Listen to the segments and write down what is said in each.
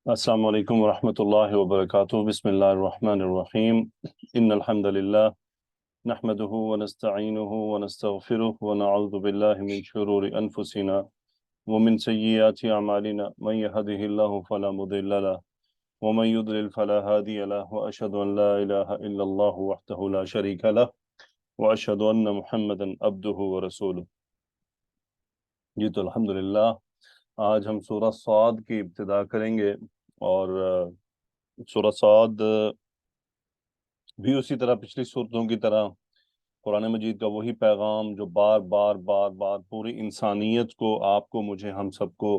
السلام علیکم ورحمۃ اللہ وبرکاتہ بسم اللہ الرحمن الرحیم ان الحمد للہ نحمده ونستعینه ونستغفره ونعوذ باللہ من شرور انفسنا ومن سیئات اعمالنا من يهده الله فلا مضل له ومن يضلل فلا هادي له واشهد ان لا اله الا الله وحده لا شريك له واشهد ان محمدا عبده ورسوله۔ جی تو الحمدللہ آج ہم سورہ صاد کی ابتدا کریں گے، اور سورہ صاد بھی اسی طرح پچھلی صورتوں کی طرح قرآن مجید کا وہی پیغام جو بار بار بار بار پوری انسانیت کو، آپ کو، مجھے، ہم سب کو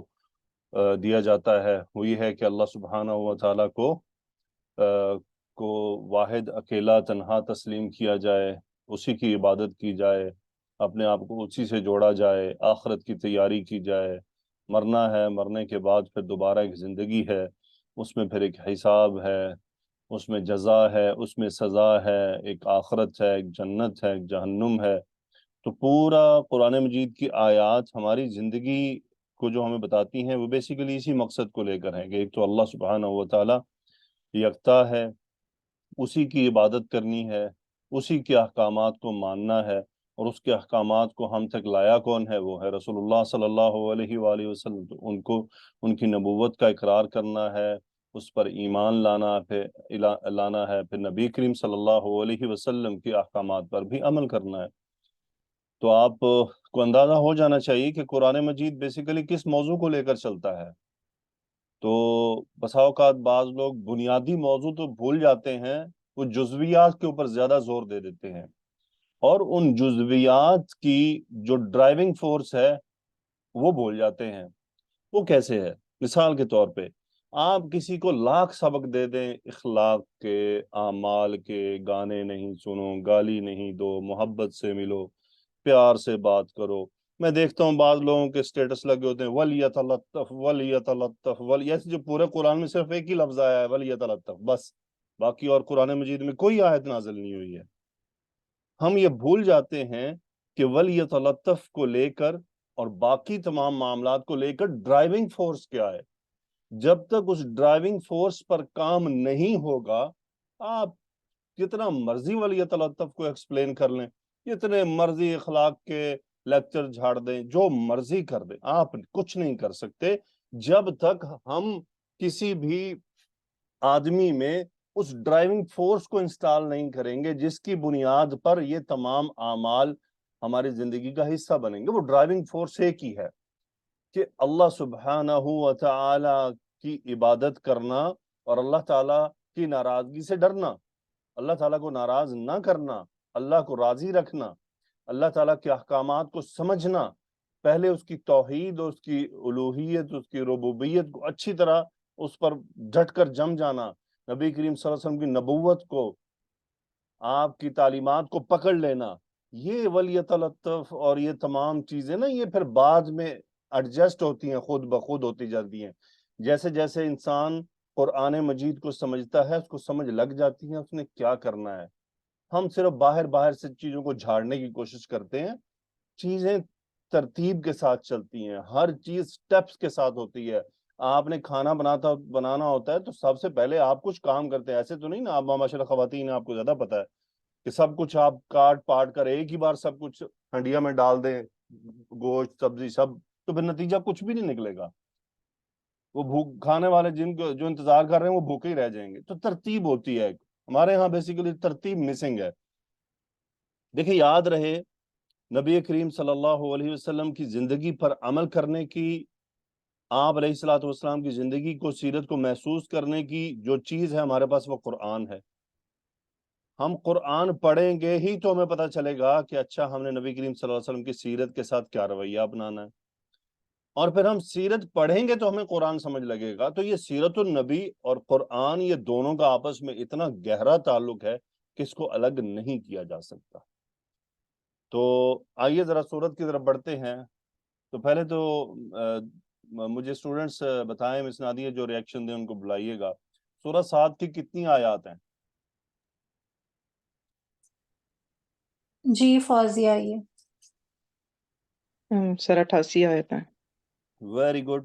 دیا جاتا ہے، وہی ہے کہ اللہ سبحانہ و تعالیٰ کو واحد اکیلا تنہا تسلیم کیا جائے، اسی کی عبادت کی جائے، اپنے آپ کو اسی سے جوڑا جائے، آخرت کی تیاری کی جائے۔ مرنا ہے، مرنے کے بعد پھر دوبارہ ایک زندگی ہے، اس میں پھر ایک حساب ہے، اس میں جزا ہے، اس میں سزا ہے، ایک آخرت ہے، ایک جنت ہے، ایک جہنم ہے۔ تو پورا قرآن مجید کی آیات ہماری زندگی کو جو ہمیں بتاتی ہیں وہ بیسیکلی اسی مقصد کو لے کر ہیں کہ ایک تو اللہ سبحانہ و تعالیٰ یکتا ہے، اسی کی عبادت کرنی ہے، اسی کے احکامات کو ماننا ہے، اور اس کے احکامات کو ہم تک لایا کون ہے؟ وہ ہے رسول اللہ صلی اللہ علیہ وآلہ وسلم۔ تو ان کی نبوت کا اقرار کرنا ہے، اس پر ایمان لانا ہے، پھر نبی کریم صلی اللہ علیہ وسلم کے احکامات پر بھی عمل کرنا ہے۔ تو آپ کو اندازہ ہو جانا چاہیے کہ قرآن مجید بیسیکلی کس موضوع کو لے کر چلتا ہے۔ تو بسا اوقات بعض لوگ بنیادی موضوع تو بھول جاتے ہیں، وہ جزویات کے اوپر زیادہ زور دے دیتے ہیں، اور ان جزویات کی جو ڈرائیونگ فورس ہے وہ بھول جاتے ہیں۔ وہ کیسے ہے؟ مثال کے طور پہ آپ کسی کو لاکھ سبق دے دیں، اخلاق کے، اعمال کے، گانے نہیں سنو، گالی نہیں دو، محبت سے ملو، پیار سے بات کرو۔ میں دیکھتا ہوں بعض لوگوں کے سٹیٹس لگے ہوتے ہیں وَلْيَتَلَطَّفْ وَلْيَتَلَطَّفْ ایسے جو پورے قرآن میں صرف ایک ہی لفظ آیا ہے وَلْيَتَلَطَّفْ، بس، باقی اور قرآن مجید میں کوئی آیت نازل نہیں ہوئی ہے۔ ہم یہ بھول جاتے ہیں کہ وَلْيَتَلَطَّفْ کو لے کر اور باقی تمام معاملات کو لے کر ڈرائیونگ فورس کیا ہے۔ جب تک اس ڈرائیونگ فورس پر کام نہیں ہوگا، آپ جتنا مرضی وَلْيَتَلَطَّفْ کو ایکسپلین کر لیں، جتنے مرضی اخلاق کے لیکچر جھاڑ دیں، جو مرضی کر دیں، آپ کچھ نہیں کر سکتے جب تک ہم کسی بھی آدمی میں اس ڈرائیونگ فورس کو انسٹال نہیں کریں گے جس کی بنیاد پر یہ تمام اعمال ہماری زندگی کا حصہ بنیں گے۔ وہ ڈرائیونگ فورس ایک ہی ہے کہ اللہ سبحانہ و تعالی کی عبادت کرنا اور اللہ تعالیٰ کی ناراضگی سے ڈرنا، اللہ تعالیٰ کو ناراض نہ کرنا، اللہ کو راضی رکھنا، اللہ تعالیٰ کے احکامات کو سمجھنا، پہلے اس کی توحید، اس کی الوہیت، اس کی ربوبیت کو اچھی طرح اس پر ڈٹ کر جم جانا، نبی کریم صلی اللہ علیہ وسلم کی نبوت کو، آپ کی تعلیمات کو پکڑ لینا، یہ ولیتلطف اور یہ تمام چیزیں نا، یہ پھر بعد میں ایڈجسٹ ہوتی ہیں، خود بخود ہوتی جاتی ہیں۔ جیسے جیسے انسان قرآن مجید کو سمجھتا ہے، اس کو سمجھ لگ جاتی ہے اس نے کیا کرنا ہے۔ ہم صرف باہر سے چیزوں کو جھاڑنے کی کوشش کرتے ہیں، چیزیں ترتیب کے ساتھ چلتی ہیں، ہر چیز سٹیپس کے ساتھ ہوتی ہے۔ آپ نے کھانا بنانا ہوتا ہے تو سب سے پہلے آپ کچھ کام کرتے ہیں، ایسے تو نہیں نا، آپ ماشاءاللہ خواتین آپ کو زیادہ پتا ہے کہ سب کچھ آپ کاٹ پاٹ کر ایک ہی بار سب کچھ ہنڈیا میں ڈال دیں، گوشت سبزی سب، تو پھر نتیجہ کچھ بھی نہیں نکلے گا۔ وہ بھوک کھانے والے جو انتظار کر رہے ہیں وہ بھوکے ہی رہ جائیں گے۔ تو ترتیب ہوتی ہے، ہمارے ہاں بیسیکلی ترتیب مسنگ ہے۔ دیکھیں، یاد رہے، نبی کریم صلی اللہ علیہ وسلم کی زندگی پر عمل کرنے کی، آپ علیہ الصلوۃ والسلام کی زندگی کو، سیرت کو محسوس کرنے کی جو چیز ہے ہمارے پاس، وہ قرآن ہے۔ ہم قرآن پڑھیں گے ہی تو ہمیں پتہ چلے گا کہ اچھا ہم نے نبی کریم صلی اللہ علیہ وسلم کی سیرت کے ساتھ کیا رویہ اپنانا ہے، اور پھر ہم سیرت پڑھیں گے تو ہمیں قرآن سمجھ لگے گا۔ تو یہ سیرت النبی اور قرآن، یہ دونوں کا آپس میں اتنا گہرا تعلق ہے کہ اس کو الگ نہیں کیا جا سکتا۔ تو آئیے ذرا سورت کی طرف بڑھتے ہیں۔ تو پہلے تو مجھے اسٹوڈنٹس بتائیں، مس نادیہ جو ریئیکشن دیں ان کو بلائیے گا۔ سورہ 7 کی کتنی آیات ہیں؟ جی فوزیہ، یہ سر 88 آیت ہیں۔ Very good.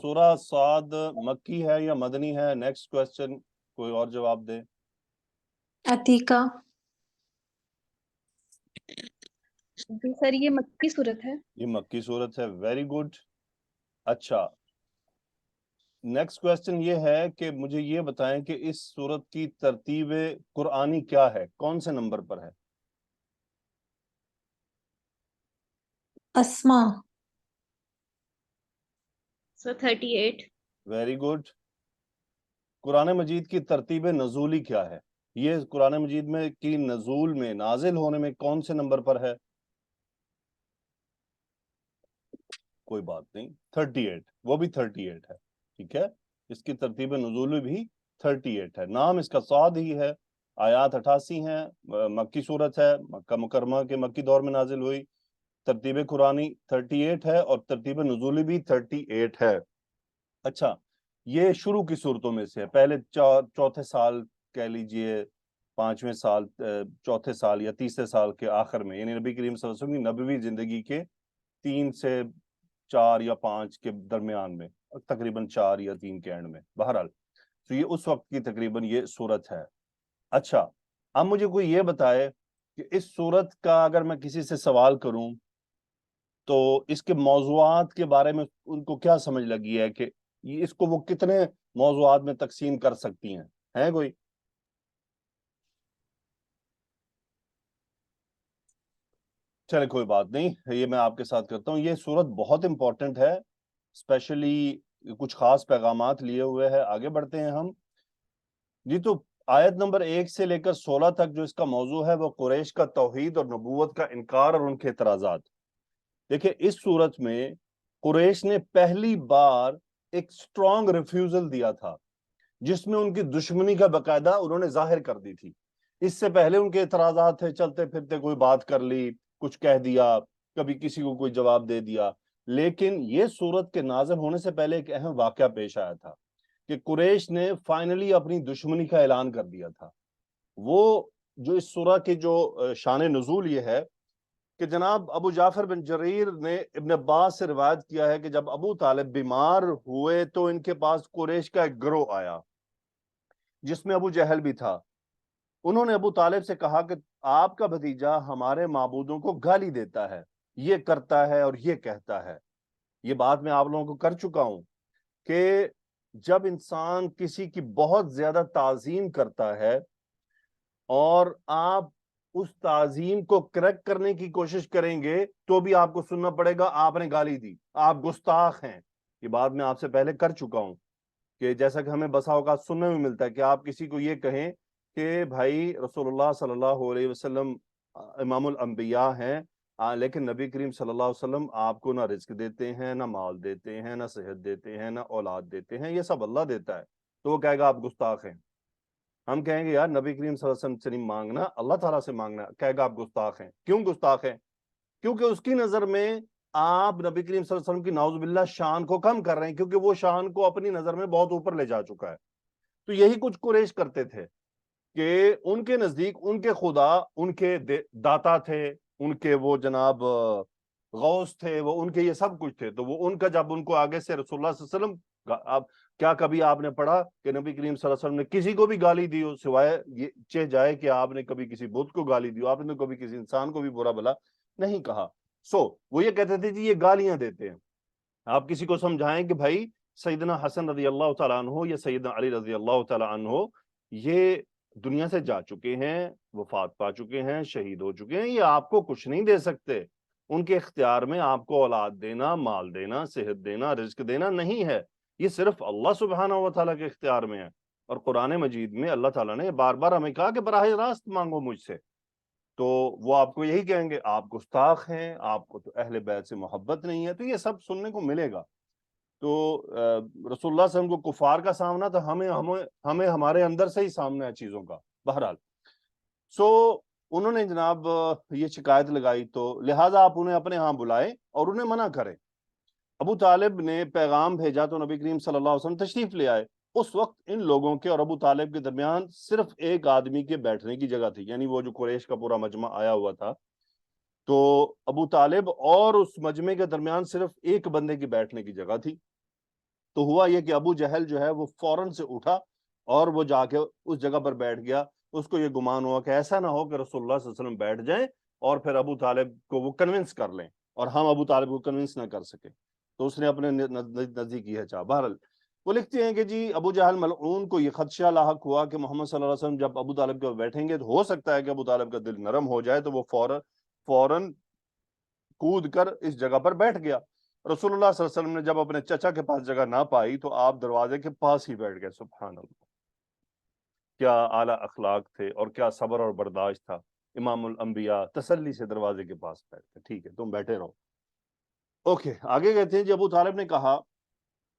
سورہ صاد مکی ہے یا مدنی ہے؟ نیکسٹ کوشچن کوئی اور جواب دے. عتیقہ. جی سر یہ مکی صورت ہے. یہ مکی صورت ہے. Very good. اچھا نیکسٹ کوشچن یہ ہے کہ مجھے یہ بتائیں کہ اس صورت کی ترتیب قرآنی کیا ہے، کون سے نمبر پر ہے؟ اسما. سر 38. Very good. قرآن مجید کی ترتیب نزولی کیا ہے؟ یہ قرآن مجید میں کی نزول میں نازل ہونے میں کون سے نمبر پر ہے؟ کوئی بات نہیں، 38. وہ بھی 38 ہے. ٹھیک ہے، اس کی ترتیب نزول بھی 38 ہے. نام اس کا صاد ہی ہے. آیات 88 ہیں. مکی صورت ہے، مکہ مکرمہ کے مکی دور میں نازل ہوئی. ترتیب قرآنی 38 ہے اور ترتیب نزولی بھی 38 ہے. اچھا یہ شروع کی صورتوں میں سے ہے. پہلے چوتھے سال کہہ لیجئے، پانچویں سال، چوتھے سال یا تیسرے سال کے آخر میں، یعنی نبی کریم صلی اللہ علیہ وسلم کی نبوی زندگی کے 3 سے 4 یا 5 کے درمیان میں، تقریباً 4 یا 3 کے اینڈ میں. بہرحال تو یہ اس وقت کی تقریباً یہ صورت ہے. اچھا اب مجھے کوئی یہ بتائے کہ اس صورت کا اگر میں کسی سے سوال کروں تو اس کے موضوعات کے بارے میں ان کو کیا سمجھ لگی ہے کہ اس کو وہ کتنے موضوعات میں تقسیم کر سکتی ہیں؟ ہے کوئی؟ چلے کوئی بات نہیں، یہ میں آپ کے ساتھ کرتا ہوں. یہ صورت بہت امپورٹنٹ ہے، اسپیشلی کچھ خاص پیغامات لیے ہوئے ہے. آگے بڑھتے ہیں ہم. جی تو آیت نمبر 1 سے لے کر 16 تک جو اس کا موضوع ہے وہ قریش کا توحید اور نبوت کا انکار اور ان کے اعتراضات. دیکھیں اس صورت میں قریش نے پہلی بار ایک سٹرونگ ریفیوزل دیا تھا جس میں ان کی دشمنی کا باقاعدہ انہوں نے ظاہر کر دی تھی. اس سے پہلے ان کے اعتراضات تھے، چلتے پھرتے کوئی بات کر لی، کچھ کہہ دیا، کبھی کسی کو کوئی جواب دے دیا. لیکن یہ صورت کے نازل ہونے سے پہلے ایک اہم واقعہ پیش آیا تھا کہ قریش نے فائنلی اپنی دشمنی کا اعلان کر دیا تھا. وہ جو اس سورہ کے جو شان نزول یہ ہے کہ جناب ابو جعفر بن جریر نے ابن عباس سے روایت کیا ہے کہ جب ابو طالب بیمار ہوئے تو ان کے پاس قریش کا ایک گروہ آیا جس میں ابو جہل بھی تھا. انہوں نے ابو طالب سے کہا کہ آپ کا بھتیجا ہمارے معبودوں کو گالی دیتا ہے، یہ کرتا ہے اور یہ کہتا ہے. یہ بات میں آپ لوگوں کو کر چکا ہوں کہ جب انسان کسی کی بہت زیادہ تعظیم کرتا ہے اور آپ اس تعظیم کو کریکٹ کرنے کی کوشش کریں گے تو بھی آپ کو سننا پڑے گا آپ نے گالی دی، آپ گستاخ ہیں. یہ بات میں آپ سے پہلے کر چکا ہوں کہ جیسا کہ ہمیں بسا اوقات سننے میں ملتا ہے کہ آپ کسی کو یہ کہیں کہ بھائی رسول اللہ صلی اللہ علیہ وسلم امام الانبیاء ہیں، لیکن نبی کریم صلی اللہ علیہ وسلم آپ کو نہ رزق دیتے ہیں، نہ مال دیتے ہیں، نہ صحت دیتے ہیں، نہ اولاد دیتے ہیں، یہ سب اللہ دیتا ہے. تو وہ کہے گا آپ گستاخ ہیں. ہم کہیں گے یار نبی کریم صلی اللہ علیہ وسلم سے نہیں مانگنا، اللہ تعالیٰ سے مانگنا، کہے گا آپ گستاخ ہیں. کیوں گستاخ ہیں؟ کیونکہ اس کی نظر میں آپ نبی کریم صلی اللہ علیہ وسلم کی نعوذ باللہ شان کو کم کر رہے ہیں، کیونکہ وہ شان کو اپنی نظر میں بہت اوپر لے جا چکا ہے. تو یہی کچھ قریش کرتے تھے کہ ان کے نزدیک ان کے خدا ان کے داتا تھے، ان کے وہ جناب غوث تھے، وہ ان کے یہ سب کچھ تھے. تو وہ ان کا جب ان کو آگے سے رسول اللہ صلی اللہ علیہ وسلم، اب کیا کبھی آپ نے پڑھا کہ نبی کریم صلی اللہ علیہ وسلم نے کسی کو بھی گالی دی ہو سوائے یہ چہ جائے کہ آپ نے کبھی کسی بت کو گالی دی ہو، آپ نے کبھی کسی انسان کو بھی برا بھلا نہیں کہا. وہ یہ کہتے تھے جی یہ گالیاں دیتے ہیں. آپ کسی کو سمجھائیں کہ بھائی سیدنا حسن رضی اللہ تعالیٰ عنہ یا سیدنا علی رضی اللہ تعالیٰ عنہ یہ دنیا سے جا چکے ہیں، وفات پا چکے ہیں، شہید ہو چکے ہیں، یہ آپ کو کچھ نہیں دے سکتے. ان کے اختیار میں آپ کو اولاد دینا، مال دینا، صحت دینا، رزق دینا نہیں ہے. یہ صرف اللہ سبحانہ و تعالیٰ کے اختیار میں ہے. اور قرآن مجید میں اللہ تعالیٰ نے بار بار ہمیں کہا کہ براہ راست مانگو مجھ سے. تو وہ آپ کو یہی کہیں گے آپ گستاخ ہیں، آپ کو تو اہل بیت سے محبت نہیں ہے. تو یہ سب سننے کو ملے گا. تو رسول اللہ صلی اللہ علیہ وسلم کو کفار کا سامنا تو ہمیں ہمارے اندر سے ہی سامنا ہے چیزوں کا. بہرحال انہوں نے جناب یہ شکایت لگائی، تو لہٰذا آپ انہیں اپنے ہاں بلائیں اور انہیں منع کریں. ابو طالب نے پیغام بھیجا تو نبی کریم صلی اللہ علیہ وسلم تشریف لے آئے. اس وقت ان لوگوں کے اور ابو طالب کے درمیان صرف ایک آدمی کے بیٹھنے کی جگہ تھی، یعنی وہ جو قریش کا پورا مجمع آیا ہوا تھا تو ابو طالب اور اس مجمع کے درمیان صرف ایک بندے کی بیٹھنے کی جگہ تھی. تو ہوا یہ کہ ابو جہل جو ہے وہ فوراً سے اٹھا اور وہ جا کے اس جگہ پر بیٹھ گیا. اس کو یہ گمان ہوا کہ ایسا نہ ہو کہ رسول اللہ صلی اللہ علیہ وسلم بیٹھ جائیں اور پھر ابو طالب کو وہ کنونس کر لیں اور ہم ابو طالب کو کنونس نہ کر سکیں. تو اس نے اپنے نزدیک یہ چاہا. بہرحال وہ لکھتے ہیں کہ جی ابو جہل ملعون کو یہ خدشہ لاحق ہوا کہ محمد صلی اللہ علیہ وسلم جب ابو طالب کے بیٹھیں گے تو ہو سکتا ہے کہ ابو طالب کا دل نرم ہو جائے, تو وہ فوراً کود کر اس جگہ پر بیٹھ گیا. رسول اللہ صلی اللہ علیہ وسلم نے جب اپنے چچا کے پاس جگہ نہ پائی تو آپ دروازے کے پاس ہی بیٹھ گئے. سبحان اللہ, کیا اعلیٰ اخلاق تھے اور کیا صبر اور برداشت تھا. امام الانبیاء تسلی سے دروازے کے پاس بیٹھ گئے, ٹھیک ہے تم بیٹھے رہو. اوکے, آگے کہتے ہیں جب ابو طالب نے کہا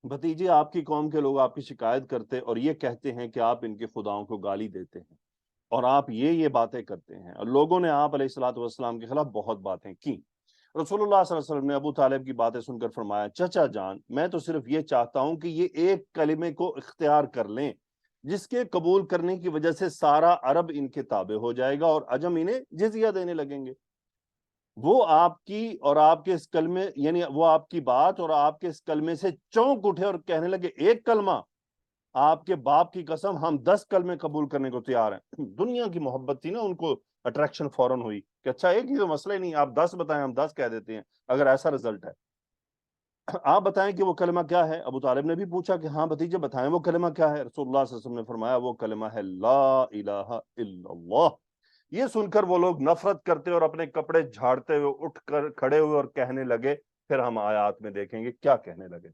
بھتیجے آپ کی قوم کے لوگ آپ کی شکایت کرتے اور یہ کہتے ہیں کہ آپ ان کے خداؤں کو گالی دیتے ہیں اور آپ یہ باتیں کرتے ہیں, اور لوگوں نے آپ علیہ الصلوۃ والسلام کے خلاف بہت باتیں کی. رسول اللہ صلی اللہ علیہ وسلم نے ابو طالب کی باتیں سن کر فرمایا چچا جان میں تو صرف یہ چاہتا ہوں کہ یہ ایک کلمے کو اختیار کر لیں جس کے قبول کرنے کی وجہ سے سارا عرب ان کے تابع ہو جائے گا اور عجم انہیں جزیہ دینے لگیں گے. وہ آپ کی اور آپ کے اس کلمے یعنی وہ آپ کی بات اور آپ کے اس کلمے سے چونک اٹھے اور کہنے لگے ایک کلمہ, آپ کے باپ کی قسم ہم 10 کلمے قبول کرنے کو تیار ہیں. دنیا کی محبت تھی نا ان کو, اٹریکشن فوراً ہوئی کہ اچھا ایک ہی تو مسئلہ ہی نہیں, آپ 10 بتائیں ہم 10 کہہ دیتے ہیں اگر ایسا رزلٹ ہے. آپ بتائیں کہ وہ کلمہ کیا ہے. ابو طالب نے بھی پوچھا کہ ہاں بھتیجے بتائیں وہ کلمہ کیا ہے. رسول اللہ صلی اللہ علیہ وسلم نے فرمایا وہ کلمہ ہے لا الہ الا اللہ. یہ سن کر وہ لوگ نفرت کرتے اور اپنے کپڑے جھاڑتے ہوئے اٹھ کر کھڑے ہوئے اور کہنے لگے, پھر ہم آیات میں دیکھیں گے کیا کہنے لگے.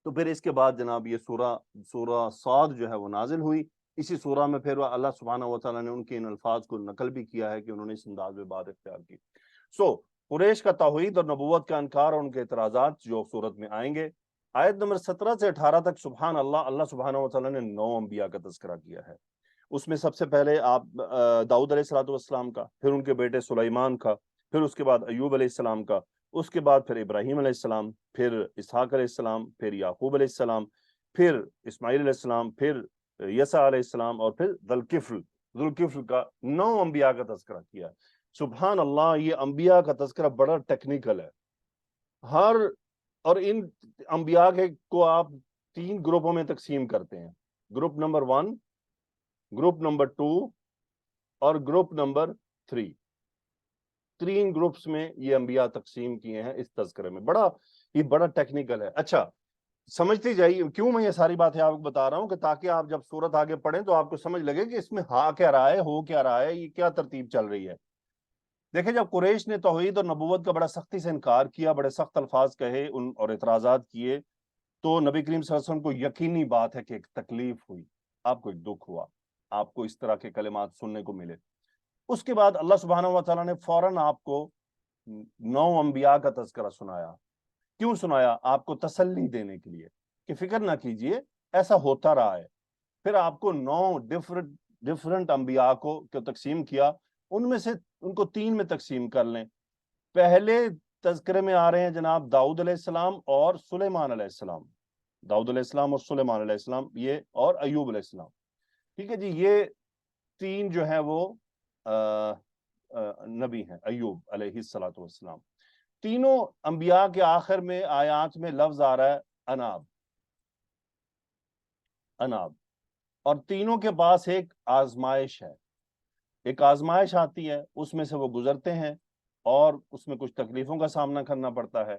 تو پھر اس کے بعد جناب یہ سورہ صاد جو ہے وہ نازل ہوئی. اسی سورہ میں پھر اللہ سبحانہ و تعالیٰ نے ان کے ان الفاظ کو نقل بھی کیا ہے کہ انہوں نے اس انداز میں بات اختیار کی. قریش کا توحید اور نبوت کا انکار اور ان کے اعتراضات جو سورت میں آئیں گے. آیت نمبر 17 سے 18 تک سبحان اللہ سبحانہ و تعالیٰ نے 9 انبیاء کا تذکرہ کیا ہے. اس میں سب سے پہلے آپ داؤد علیہ السلام کا, پھر ان کے بیٹے سلیمان کا, پھر اس کے بعد ایوب علیہ السلام کا, اس کے بعد پھر ابراہیم علیہ السلام, پھر اسحاق علیہ السلام, پھر یعقوب علیہ السلام, پھر اسماعیل علیہ السلام, پھر یسع علیہ السلام اور پھر ذوالکفل کا 9 انبیاء کا تذکرہ کیا. سبحان اللہ, یہ انبیاء کا تذکرہ بڑا ٹیکنیکل ہے. اور ان انبیاء کو آپ 3 گروپوں میں تقسیم کرتے ہیں, گروپ نمبر 1, گروپ نمبر 2 اور گروپ نمبر 3. 3 گروپس میں یہ انبیاء تقسیم کیے ہیں اس تذکرے میں. یہ بڑا ٹیکنیکل ہے. اچھا سمجھتے جائیے, کیوں میں یہ ساری باتیں آپ کو بتا رہا ہوں کہ تاکہ آپ جب سورت آگے پڑھیں تو آپ کو سمجھ لگے کہ اس میں کیا رہا ہے, ہو کیا رہا ہے, یہ کیا ترتیب چل رہی ہے. دیکھیں جب قریش نے توحید اور نبوت کا بڑا سختی سے انکار کیا, بڑے سخت الفاظ کہے اور اعتراضات کیے, تو نبی کریم صلی اللہ علیہ وسلم کو یقینی بات ہے کہ ایک تکلیف ہوئی, آپ کو ایک دکھ ہوا, آپ کو اس طرح کے کلمات سننے کو ملے. اس کے بعد اللہ سبحانہ و تعالیٰ نے فوراً آپ کو 9 انبیاء کا تذکرہ سنایا. کیوں سنایا؟ آپ کو تسلی دینے کے لیے کہ فکر نہ کیجئے, ایسا ہوتا رہا ہے. پھر آپ کو 9 ڈفرنٹ انبیاء کو تقسیم کیا, ان میں سے ان کو 3 میں تقسیم کر لیں. پہلے تذکرے میں آ رہے ہیں جناب داؤد علیہ السلام اور سلیمان علیہ السلام, داؤد علیہ السلام اور سلیمان علیہ السلام, یہ اور ایوب علیہ السلام. ٹھیک ہے جی, یہ 3 جو ہیں وہ نبی ہیں, ایوب علیہ السلام. تینوں انبیاء کے آخر میں آیات میں لفظ آ رہا ہے اناب, اور تینوں کے پاس ایک آزمائش ہے, ایک آزمائش آتی ہے, اس میں سے وہ گزرتے ہیں اور اس میں کچھ تکلیفوں کا سامنا کرنا پڑتا ہے,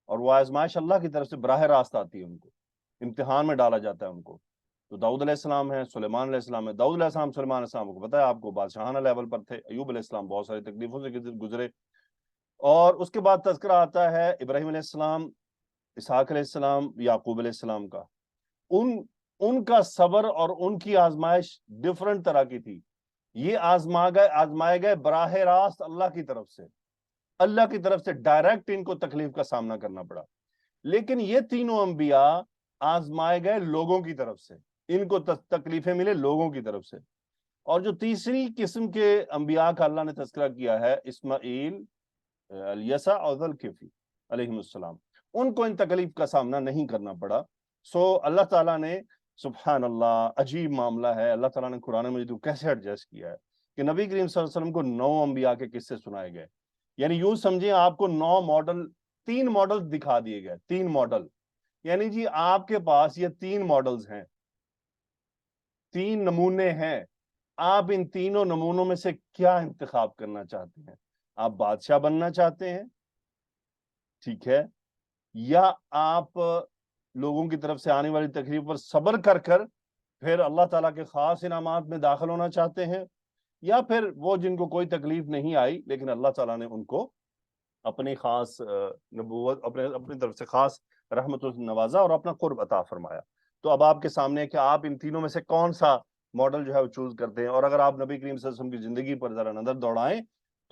اور وہ آزمائش اللہ کی طرف سے براہ راست آتی ہے, ان کو امتحان میں ڈالا جاتا ہے ان کو. تو داؤد علیہ السلام ہے, سلیمان علیہ السلام ہے. داؤد علیہ السلام سلیمان علیہ السلام کو پتا ہے آپ کو بادشاہانہ لیول پر تھے. ایوب علیہ السلام بہت ساری تکلیفوں سے گزرے. اور اس کے بعد تذکرہ آتا ہے ابراہیم علیہ السلام, اسحاق علیہ السلام, یعقوب علیہ السلام کا. ان کا صبر اور ان کی آزمائش ڈفرنٹ طرح کی تھی. یہ آزمائے گئے براہ راست اللہ کی طرف سے ڈائریکٹ ان کو تکلیف کا سامنا کرنا پڑا. لیکن یہ تینوں انبیاء آزمائے گئے لوگوں کی طرف سے, ان کو تکلیفیں ملے لوگوں کی طرف سے. اور جو تیسری قسم کے انبیاء کا اللہ نے تذکرہ کیا ہے, اسماعیل, یسع اور ذوالکفل علیہ السلام, ان کو ان تکلیف کا سامنا نہیں کرنا پڑا. اللہ تعالیٰ نے سبحان اللہ, عجیب معاملہ ہے, اللہ تعالیٰ نے قرآن مجید کو کیسے ایڈجسٹ کیا ہے کہ نبی کریم صلی اللہ علیہ وسلم کو 9 انبیاء کے قصے سنائے گئے. یعنی یوں سمجھیں آپ کو 9 ماڈل 3 ماڈل دکھا دیے گئے، 3 ماڈل، یعنی جی آپ کے پاس یہ 3 ماڈلز ہیں، 3 نمونے ہیں، آپ ان تینوں نمونوں میں سے کیا انتخاب کرنا چاہتے ہیں؟ آپ بادشاہ بننا چاہتے ہیں، ٹھیک ہے، یا آپ لوگوں کی طرف سے آنے والی تکلیف پر صبر کر کر پھر اللہ تعالیٰ کے خاص انعامات میں داخل ہونا چاہتے ہیں، یا پھر وہ جن کو کوئی تکلیف نہیں آئی لیکن اللہ تعالیٰ نے ان کو اپنی خاص نبوت، اپنی طرف سے خاص رحمت نوازا اور اپنا قرب عطا فرمایا۔ تو اب آپ کے سامنے ہے کہ آپ ان تینوں میں سے کون سا ماڈل جو ہے وہ چوز کرتے ہیں۔ اور اگر آپ نبی کریم صلی اللہ علیہ وسلم کی زندگی پر ذرا نظر دوڑائیں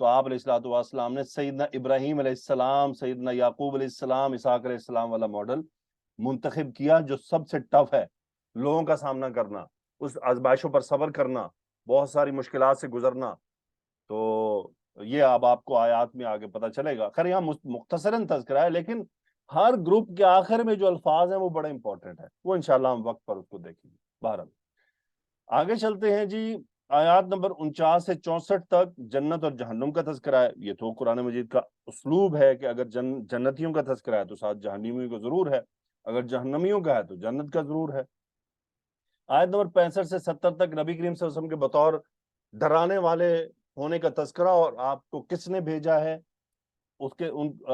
تو آپ علیہ الصلوۃ والسلام نے سیدنا ابراہیم علیہ السلام، سیدنا یعقوب علیہ السلام، اسحاق علیہ السلام والا ماڈل منتخب کیا، جو سب سے ٹف ہے، لوگوں کا سامنا کرنا، اس آزمائشوں پر صبر کرنا، بہت ساری مشکلات سے گزرنا۔ تو یہ اب آپ کو آیات میں آگے پتہ چلے گا۔ خیر یہاں مختصراً تذکرہ ہے، لیکن ہر گروپ کے آخر میں جو الفاظ ہیں وہ بڑے امپورٹنٹ ہیں، وہ انشاءاللہ ہم وقت پر اس کو دیکھیں گے۔ بہرحال آگے چلتے ہیں جی، آیات نمبر 49 سے 64 تک جنت اور جہنم کا تذکرہ ہے۔ یہ تو قرآن مجید کا اسلوب ہے کہ اگر جنتیوں کا تذکرہ ہے تو ساتھ جہنمیوں کا ضرور ہے، اگر جہنمیوں کا ہے تو جنت کا ضرور ہے۔ آیت نمبر 65 سے 70 تک نبی کریم صلی اللہ علیہ وسلم کے بطور ڈرانے والے ہونے کا تذکرہ، اور آپ کو کس نے بھیجا ہے اس کے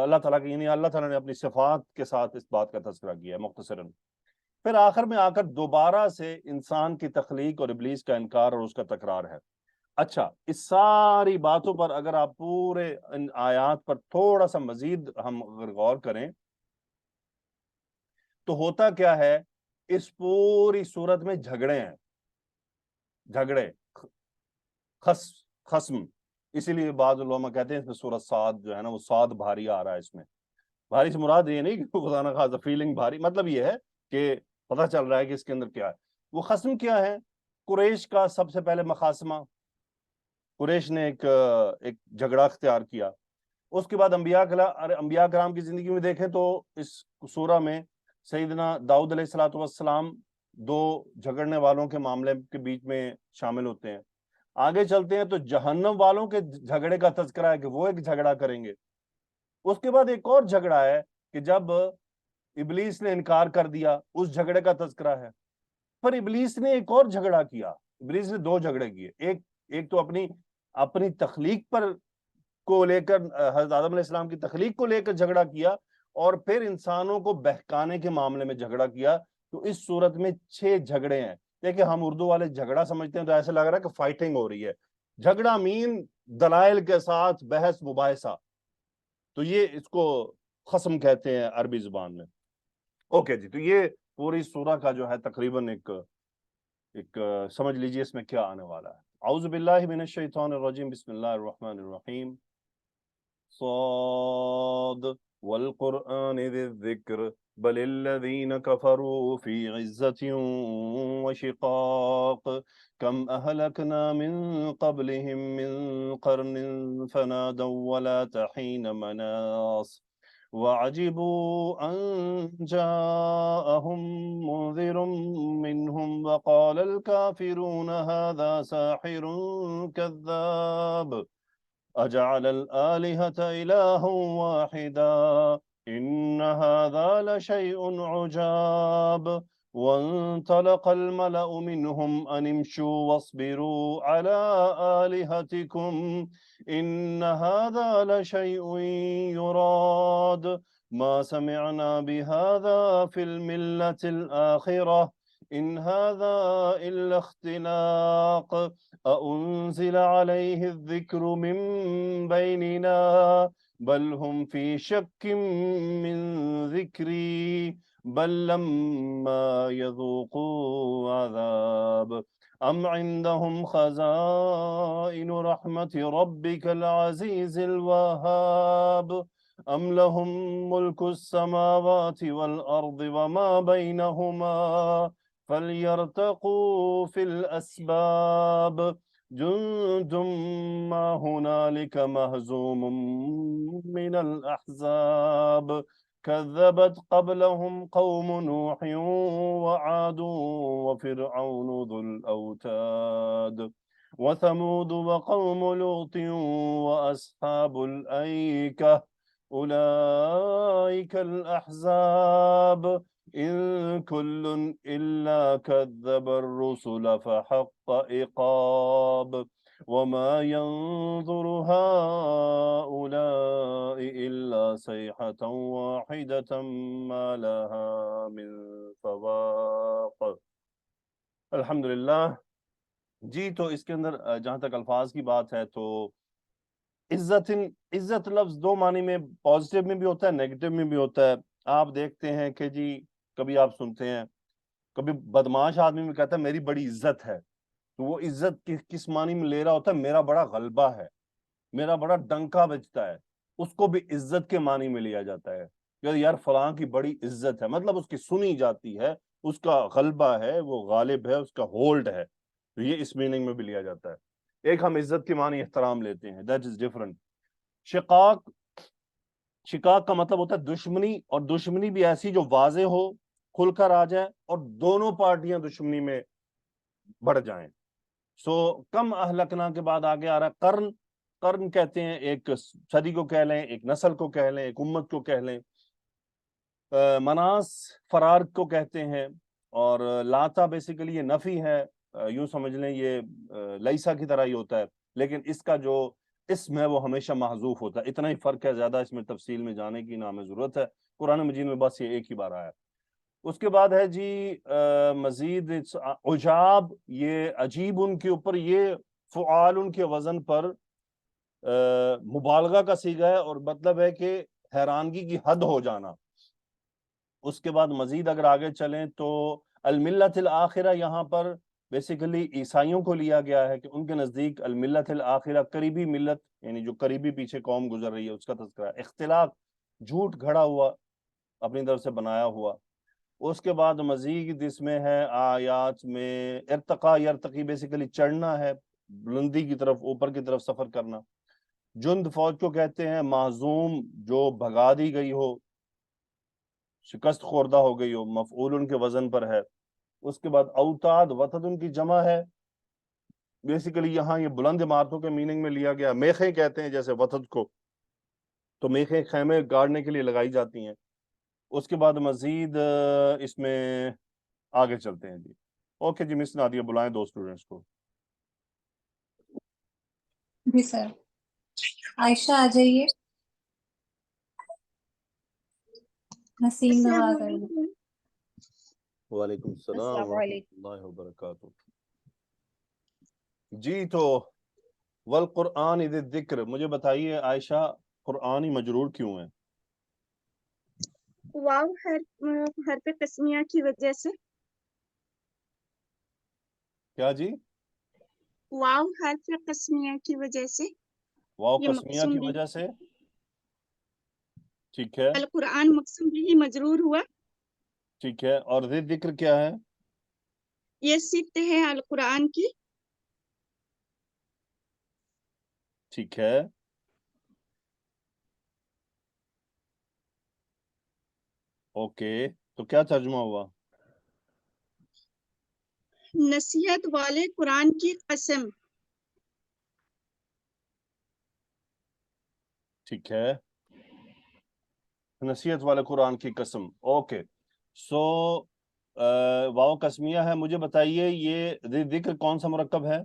اللہ تعالیٰ کی، یعنی اللہ تعالیٰ نے اپنی صفات کے ساتھ اس بات کا تذکرہ کیا ہے مختصراً۔ پھر آخر میں آ کر دوبارہ سے انسان کی تخلیق اور ابلیس کا انکار اور اس کا تکرار ہے۔ اچھا، اس ساری باتوں پر اگر آپ پورے ان آیات پر تھوڑا سا مزید ہم اگر غور کریں تو ہوتا کیا ہے، اس پوری صورت میں جھگڑے ہیں، جھگڑے، خصم۔ اسی لیے بعض علماء کہتے ہیں اس میں سورۃ صاد جو ہے نا وہ صاد بھاری آ رہا ہے۔ اس میں بھاری سے مراد یہ نہیں کہ خدا نہ خواستہ فیلنگ بھاری، مطلب یہ ہے کہ پتہ چل رہا ہے کہ اس کے اندر کیا ہے۔ وہ خصم کیا ہے؟ قریش کا سب سے پہلے مخاصمہ، قریش نے ایک جھگڑا اختیار کیا۔ اس کے بعد انبیاء کرام کی زندگی میں دیکھیں تو اس سورہ میں سیدنا داؤد علیہ الصلوۃ والسلام 2 جھگڑنے والوں کے معاملے کے بیچ میں شامل ہوتے ہیں۔ آگے چلتے ہیں تو جہنم والوں کے جھگڑے کا تذکرہ ہے کہ وہ ایک جھگڑا کریں گے۔ اس کے بعد ایک اور جھگڑا ہے کہ جب ابلیس نے انکار کر دیا، اس جھگڑے کا تذکرہ ہے۔ پر ابلیس نے ایک اور جھگڑا کیا، ابلیس نے 2 جھگڑے کیے، ایک تو اپنی تخلیق پر کو لے کر، حضرت آدم علیہ السلام کی تخلیق کو لے کر جھگڑا کیا، اور پھر انسانوں کو بہکانے کے معاملے میں جھگڑا کیا۔ تو اس صورت میں 6 جھگڑے ہیں۔ دیکھیں ہم اردو والے جھگڑا سمجھتے ہیں تو ایسے لگ رہا ہے کہ فائٹنگ ہو رہی ہے، جھگڑا مین دلائل کے ساتھ بحث مباحثہ، تو یہ اس کو خصم کہتے ہیں عربی زبان میں۔ اوکے جی، تو یہ پوری سورہ کا جو ہے تقریباً ایک سمجھ لیجئے اس میں کیا آنے والا ہے۔ اعوذ باللہ من الشیطان الرجیم، بسم اللہ الرحمن الرحیم۔ صاد والقرآن ذی الذکر بل الذین کفروا فی عزت وشقاق کم اہلکنا من قبلہم من قرن فنادوا ولا تحین مناص وعجبوا أن جاءهم منذر منهم وقال الكافرون هذا ساحر كذاب أجعل الآلهة إلها واحدا إن هذا لشيء عجاب وانطلق الملأ منهم أن امشوا واصبروا على آلهتكم إن هذا لشيء يراد ما سمعنا بهذا في الملة الآخرة إن هذا إلا اختلاق أأنزل عليه الذكر من بيننا بل هم في شك من ذكري بل لما يذوقوا عذاب أم عندهم خزائن رحمة ربك العزيز الوهاب أم لهم ملك السماوات والأرض وما بينهما فليرتقوا في الأسباب جند ما هنالك مهزوم من الأحزاب كذبت قبلهم قوم نوح وعاد وفرعون ذو الأوتاد وثمود وقوم لوط وأصحاب الأيكة أولئك الأحزاب إن كل إلا كذب الرسل فحق عقاب وما ينظر هؤلاء إلا صيحة واحدة ما لها من فواق. الحمدللہ. جی تو اس کے اندر جہاں تک الفاظ کی بات ہے تو عزت لفظ دو معنی میں، پازیٹیو میں بھی ہوتا ہے، نیگیٹو میں بھی ہوتا ہے. آپ دیکھتے ہیں کہ جی کبھی آپ سنتے ہیں کبھی بدماش آدمی میں کہتا ہے میری بڑی عزت ہے، تو وہ عزت کس معنی میں لے رہا ہوتا ہے؟ میرا بڑا غلبہ ہے، میرا بڑا ڈنکا بجتا ہے. اس کو بھی عزت کے معنی میں لیا جاتا ہے کہ یار فلاں کی بڑی عزت ہے، مطلب اس کی سنی جاتی ہے، اس کا غلبہ ہے، وہ غالب ہے، اس کا ہولڈ ہے. تو یہ اس میننگ میں بھی لیا جاتا ہے. ایک ہم عزت کے معنی احترام لیتے ہیں، دیٹ از ڈفرنٹ. شقاق کا مطلب ہوتا ہے دشمنی، اور دشمنی بھی ایسی جو واضح ہو، کھل کر آ جائے اور دونوں پارٹیاں دشمنی میں بڑھ جائیں. سو کم اہلکنا کے بعد آگے آ رہا ہے قرن. قرن کہتے ہیں ایک صدی کو کہہ لیں، ایک نسل کو کہہ لیں، ایک امت کو کہہ لیں. مناس فرار کو کہتے ہیں، اور لاتا بیسیکلی یہ نفی ہے، یوں سمجھ لیں یہ لیسا کی طرح ہی ہوتا ہے، لیکن اس کا جو اسم ہے وہ ہمیشہ محذوف ہوتا ہے. اتنا ہی فرق ہے، زیادہ اس میں تفصیل میں جانے کی نہ ہمیں ضرورت ہے. قرآن مجید میں بس یہ ایک ہی بار آیا. اس کے بعد ہے جی مزید عجاب، یہ عجیب ان کے اوپر، یہ فعال ان کے وزن پر مبالغہ کا صیغہ ہے، اور مطلب ہے کہ حیرانگی کی حد ہو جانا. اس کے بعد مزید اگر آگے چلیں تو الملت الآخرہ یہاں پر بیسیکلی عیسائیوں کو لیا گیا ہے کہ ان کے نزدیک الملت الآخرہ قریبی ملت، یعنی جو قریبی پیچھے قوم گزر رہی ہے اس کا تذکرہ ہے. اختلاق، جھوٹ گھڑا ہوا، اپنی طرف سے بنایا ہوا. اس کے بعد مزید اس میں ہے آیات میں ارتقا، یرتقی بیسیکلی چڑھنا ہے، بلندی کی طرف، اوپر کی طرف سفر کرنا. جند فوج کو کہتے ہیں، معزوم جو بھگا دی گئی ہو، شکست خوردہ ہو گئی ہو، مفعول ان کے وزن پر ہے. اس کے بعد اوتاد، وطد ان کی جمع ہے. بیسیکلی یہاں یہ بلند عمارتوں کے میننگ میں لیا گیا. میخیں کہتے ہیں جیسے وطد کو، تو میخیں خیمے گاڑنے کے لیے لگائی جاتی ہیں. اس کے بعد مزید اس میں آگے چلتے ہیں جی. اوکے جی مس نادیہ بلائیں دو اسٹوڈنٹس کو. جی سر. عائشہ آ جائیے. نسیم نواز آ جائیے. وعلیکم السلام السلام ورحمۃ علیکم. اللہ وبرکاتہ. جی تو والقرآن اذ الذکر، مجھے بتائیے عائشہ قرآن ہی مجرور کیوں ہے؟ واو حرف قسمیہ کی وجہ سے. کیا جی؟ واو حرف قسمیہ کی وجہ سے. واو یہ قسمیہ مقسوم کی بھی، وجہ سے، ٹھیک ہے القرآن مقسوم بھی مجرور ہوا. ٹھیک ہے. اور ذی ذکر کیا ہے؟ یہ صفت ہے القرآن کی. ٹھیک ہے. اوکے، تو کیا ترجمہ ہوا؟ نصیحت والے قرآن کی قسم. ٹھیک ہے، نصیحت والے قرآن کی قسم. اوکے. سو واو قسمیہ ہے. مجھے بتائیے یہ ذی ذکر کون سا مرکب ہے؟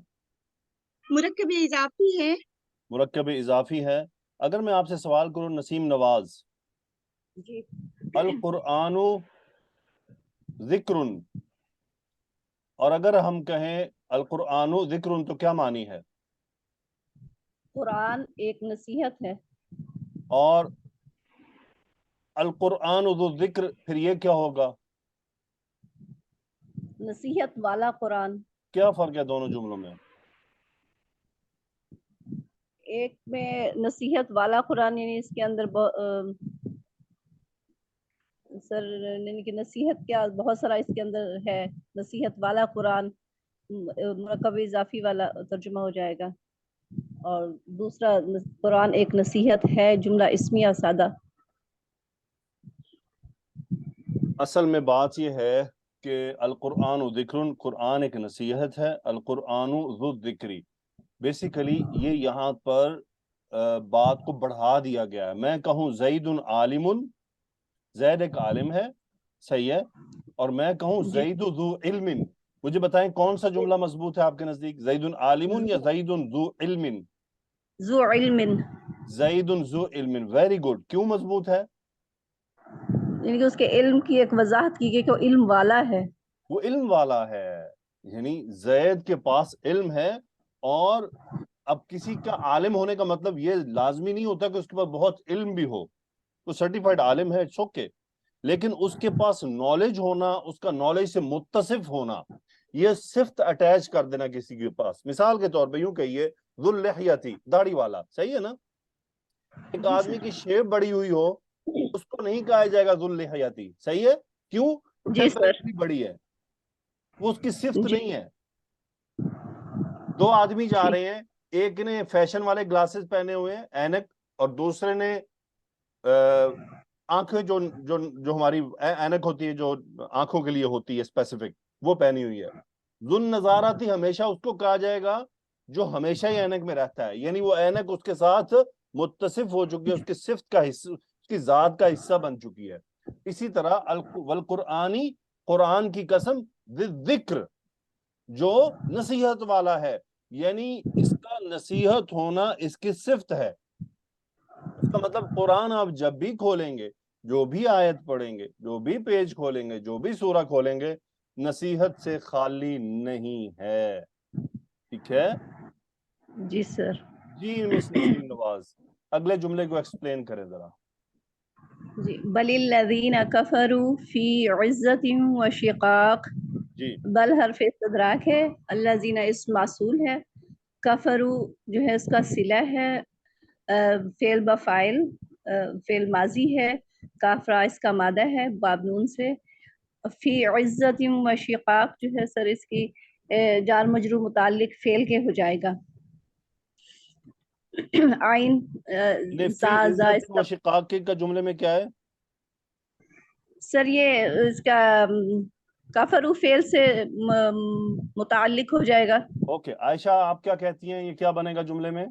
مرکب اضافی ہے. مرکب اضافی ہے. اگر میں آپ سے سوال کروں نسیم نواز، جی. القرآن ذکر، اور اگر ہم کہیں القرآن ذکر تو کیا معنی ہے؟ قرآن ایک نصیحت ہے. اور القرآن ذو ذکر پھر یہ کیا ہوگا؟ نصیحت والا قرآن. کیا فرق ہے دونوں جملوں میں؟ ایک میں نصیحت والا قرآن یعنی اس کے اندر سر یعنی کہ نصیحت کیا بہت سارا اس کے اندر ہے. نصیحت والا قرآن مرکب اضافی والا ترجمہ ہو جائے گا. اور دوسرا قرآن ایک نصیحت ہے، جملہ اسمیہ سادہ. اصل میں بات یہ ہے کہ القرآن ذکر، قرآن ایک نصیحت ہے. القرآن ذو ذکری، بیسیکلی یہ یہاں پر بات کو بڑھا دیا گیا ہے. میں کہوں زید عالم، زید ایک عالم ہے، صحیح ہے، اور میں کہوں جی زید ذو علم، مجھے بتائیں کون سا جملہ مضبوط ہے آپ کے نزدیک، زید عالم یا زید ذو علم؟ ذو علم، زید ذو علم، ویری گڈ. کیوں مضبوط ہے؟ یعنی کہ اس کے علم کی ایک وضاحت کی گئی کہ وہ علم والا ہے. وہ علم والا ہے، یعنی زید کے پاس علم ہے. اور اب کسی کا عالم ہونے کا مطلب یہ لازمی نہیں ہوتا کہ اس کے پاس بہت علم بھی ہو. وہ سرٹیفائڈ عالم ہے، اٹس اوکے، لیکن اس کے پاس نالج ہونا، اس کا نالج سے متصف ہونا، یہ صفت اٹیچ کر دینا کسی کے پاس. مثال کے طور پہ یوں کہیے ذو اللحیتی، داڑھی والا، صحیح ہے نا. ایک جی آدمی سر. کی شیپ بڑی ہوئی ہو، اس کو نہیں کہا جائے گا ذو اللحیتی، صحیح ہے. کیوں؟ جی سر. ٹیمپریچری بڑی ہے، وہ اس کی صفت جی نہیں ہے. دو آدمی جا ٹھیک. رہے ہیں، ایک نے فیشن والے گلاسز پہنے ہوئے ہیں، اینک، اور دوسرے نے آنکھیں جو جو جو ہماری اینک ہوتی ہے، جو آنکھوں کے لیے ہوتی ہے اسپیسیفک، وہ پہنی ہوئی ہے. ذو نظارتی ہمیشہ اس کو کہا جائے گا جو ہمیشہ ہی اینک میں رہتا ہے، یعنی وہ اینک اس کے ساتھ متصف ہو چکی ہے، اس کی صفت کا حصہ، اس کی ذات کا حصہ بن چکی ہے. اسی طرح والقرآنی، قرآن کی قسم، ذکر، جو نصیحت والا ہے، یعنی اس کا نصیحت ہونا اس کی صفت ہے. اس کا مطلب قرآن آپ جب بھی کھولیں گے، جو بھی آیت پڑھیں گے، جو بھی پیج کھولیں گے، جو بھی سورہ کھولیں گے، نصیحت سے خالی نہیں ہے. ٹھیک ہے جی سر. جی مس نسیم نواز، اگلے جملے کو ایکسپلین کریں ذرا. جی بل الذین کفروا فی عزت و شقاق. جی بل حرف استدراک ہے، الذین اسم موصول ہے، کفرو جو ہے اس کا صلہ ہے، فعل بفاعل، فعل ماضی ہے، کافرہ اس کا مادہ ہے باب نون سے. فی عزت و شقاق جو ہے سر اس کی جار مجرور متعلق فعل کے ہو جائے گا. آئین فی زا عزت و شقاق کا جملے میں کیا ہے؟ سر یہ اس کا کفرو فعل سے متعلق ہو جائے گا. اوکے عائشہ، آپ کیا کہتی ہیں، یہ کیا بنے گا جملے میں؟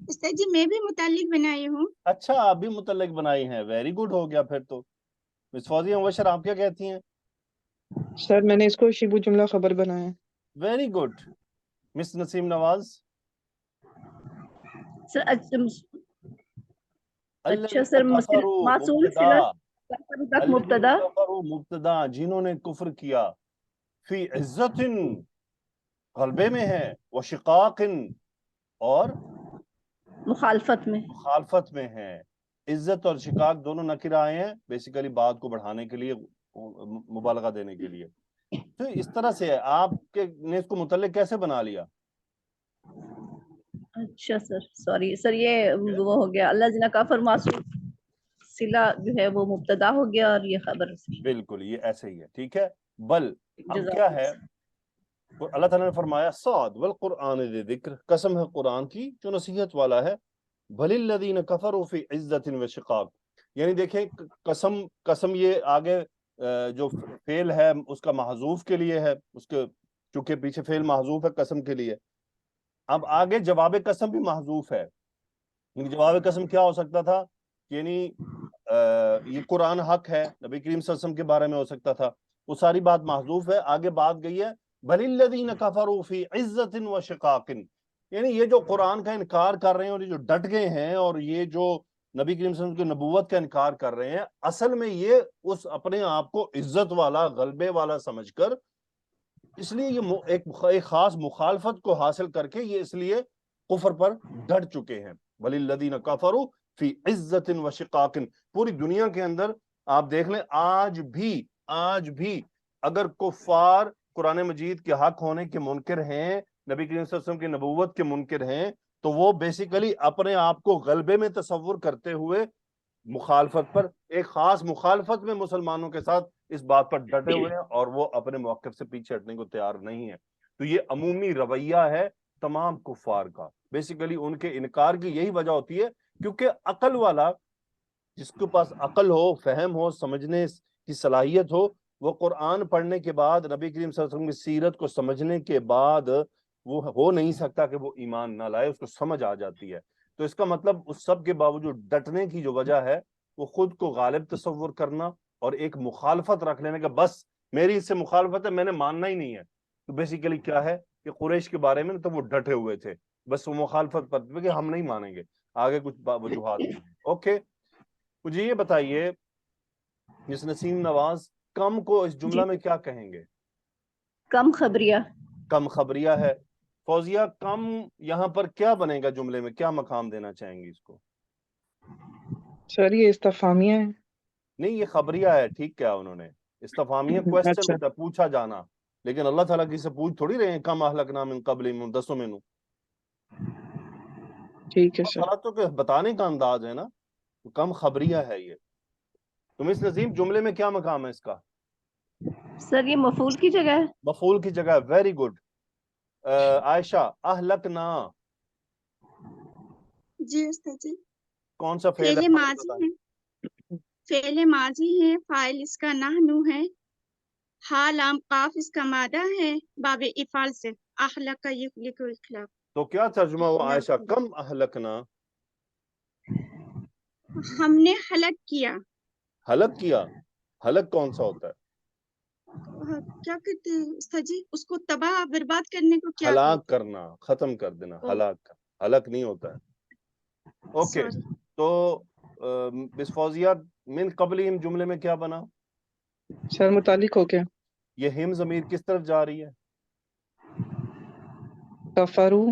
استاد جی میں بھی متعلق بنائی ہوں. اچھا، آپ بھی متعلق بنائی ہیں، ویری گڈ ہو گیا پھر تو. مس فوزیہ مبشر، آپ کیا کہتی ہیں؟ سر میں نے اس کو شبو جملہ خبر بنایا. Very good. مس نسیم نواز؟ سر اچھا الذین سر کفروا معصول مبتدا، صلہ کفر تک الذین مبتدا. کفروا مبتدا، جنہوں نے کفر کیا، فی عزت، غلبے میں ہے، وشقاق، اور مخالفت میں. مخالفت میں ہے. عزت اور شقاق دونوں نکرہ آئے ہیں بیسیکلی بات کو بڑھانے کے لیے، مبالغہ دینے کے لیے. تو اس طرح سے ہے، آپ نے اس کو متعلق کیسے بنا لیا؟ اچھا سر سوری سر، یہ وہ ہو گیا اللہ جنا کافر معصول صلہ جو ہے وہ مبتدا ہو گیا اور یہ خبر. بالکل یہ ایسے ہی ہے. ٹھیک ہے. بل اب جزاک کیا اللہ. ہے، اللہ تعالیٰ نے فرمایا صاد والقرآن ذی ذکر، قسم ہے قرآن کی جو نصیحت والا ہے. بل الذین کفروا فی عزت و شقاق، یعنی دیکھیں قسم یہ آگے جو فعل ہے اس کا محذوف کے لیے ہے، اس کے چونکہ پیچھے فعل محذوف ہے قسم کے لیے. اب آگے جواب قسم بھی محذوف ہے. جواب قسم کیا ہو سکتا تھا، یعنی یہ قرآن حق ہے، نبی کریم صلی اللہ علیہ وسلم کے بارے میں ہو سکتا تھا. وہ ساری بات محذوف ہے. آگے بات گئی ہے بل الذین کفروا فی عزت و شقاق، یعنی یہ جو قرآن کا انکار کر رہے ہیں اور یہ جو ڈٹ گئے ہیں اور یہ جو نبی کریم صلی اللہ علیہ وسلم کی نبوت کا انکار کر رہے ہیں، اصل میں یہ اس اپنے آپ کو عزت والا، غلبے والا سمجھ کر، اس لیے یہ ایک خاص مخالفت کو حاصل کر کے یہ اس لیے کفر پر ڈٹ چکے ہیں. بل الذین کفروا فی عزت و شقاق. پوری دنیا کے اندر آپ دیکھ لیں، آج بھی اگر کفار قرآن مجید کے حق ہونے کے منکر ہیں، نبی کریم صلی اللہ علیہ وسلم کی نبوت کے منکر ہیں، تو وہ بیسیکلی اپنے آپ کو غلبے میں تصور کرتے ہوئے مخالفت پر، ایک خاص مخالفت میں مسلمانوں کے ساتھ اس بات پر ڈٹے ہوئے ہیں اور وہ اپنے موقف سے پیچھے ہٹنے کو تیار نہیں ہے. تو یہ عمومی رویہ ہے تمام کفار کا. بیسیکلی ان کے انکار کی یہی وجہ ہوتی ہے کیونکہ عقل والا، جس کے پاس عقل ہو، فہم ہو، سمجھنے کی صلاحیت ہو، وہ قرآن پڑھنے کے بعد، نبی کریم صلی اللہ علیہ وسلم کی سیرت کو سمجھنے کے بعد وہ ہو نہیں سکتا کہ وہ ایمان نہ لائے، اس کو سمجھ آ جاتی ہے. تو اس کا مطلب اس سب کے باوجود ڈٹنے کی جو وجہ ہے وہ خود کو غالب تصور کرنا اور ایک مخالفت رکھ لینے کا، بس میری اس سے مخالفت ہے، میں نے ماننا ہی نہیں ہے. تو بیسیکلی کیا ہے کہ قریش کے بارے میں تو وہ ڈٹے ہوئے تھے، بس وہ مخالفت پر کہ ہم نہیں مانیں گے، آگے کچھ وجوہات نہیں. اوکے، مجھے یہ بتائیے مس نسیم نواز، کم کو اس جملہ میں کیا کہیں گے؟ کم خبریہ. کم خبریہ ہے. فوزیہ، کم یہاں پر کیا بنے گا جملے میں، کیا مقام دینا چاہیں گی اس کو؟ سر یہ استفہامیہ ہے. نہیں، یہ خبریہ ہے. ٹھیک کیا انہوں نے، استفہامیہ کوسچن اچھا ہوتا ہے، پوچھا جانا. لیکن اللہ تعالیٰ کی سے پوچھ تھوڑی رہے ہیں کم اہلکنا من قبلہم دسوں میں نو. ٹھیک ہے سر. اللہ تو کہ بتانے کا انداز ہے نا، کم خبریہ ہے یہ. تو مس نظیم، جملے میں کیا مقام ہے اس کا؟ سر یہ مفعول کی جگہ ہے. مفعول کی جگہ. Very good. عائشہ، اہلکنا جی استاد جی. کون سا فعل فعل ہے؟ ماضی ہے. فعل ماضی ہے، فاعل اس کا نحنو ہے، ہا لام قاف اس کا مادہ ہے، باب افعال سے اخلق یخلق اخلاق. تو کیا ترجمہ ہوا عائشہ؟ کم اہلکنا، ہم نے ہلاک کیا. ہلک کیا. ہلک کون سا ہوتا ہے؟ کیا کہتے ہیں استاد جی اس کو؟ تباہ برباد کرنے کو کیا ہلاک کہتے ہیں؟ کرنا، ختم کر دینا. او، ہلاک، ہلک نہیں ہوتا ہے. Okay, sorry. تو مس فوزیہ، من قبلہم جملے میں کیا بنا؟ سر متعلق ہو کیا؟ یہ ہم ضمیر کس طرف جا رہی ہے؟ کفرو.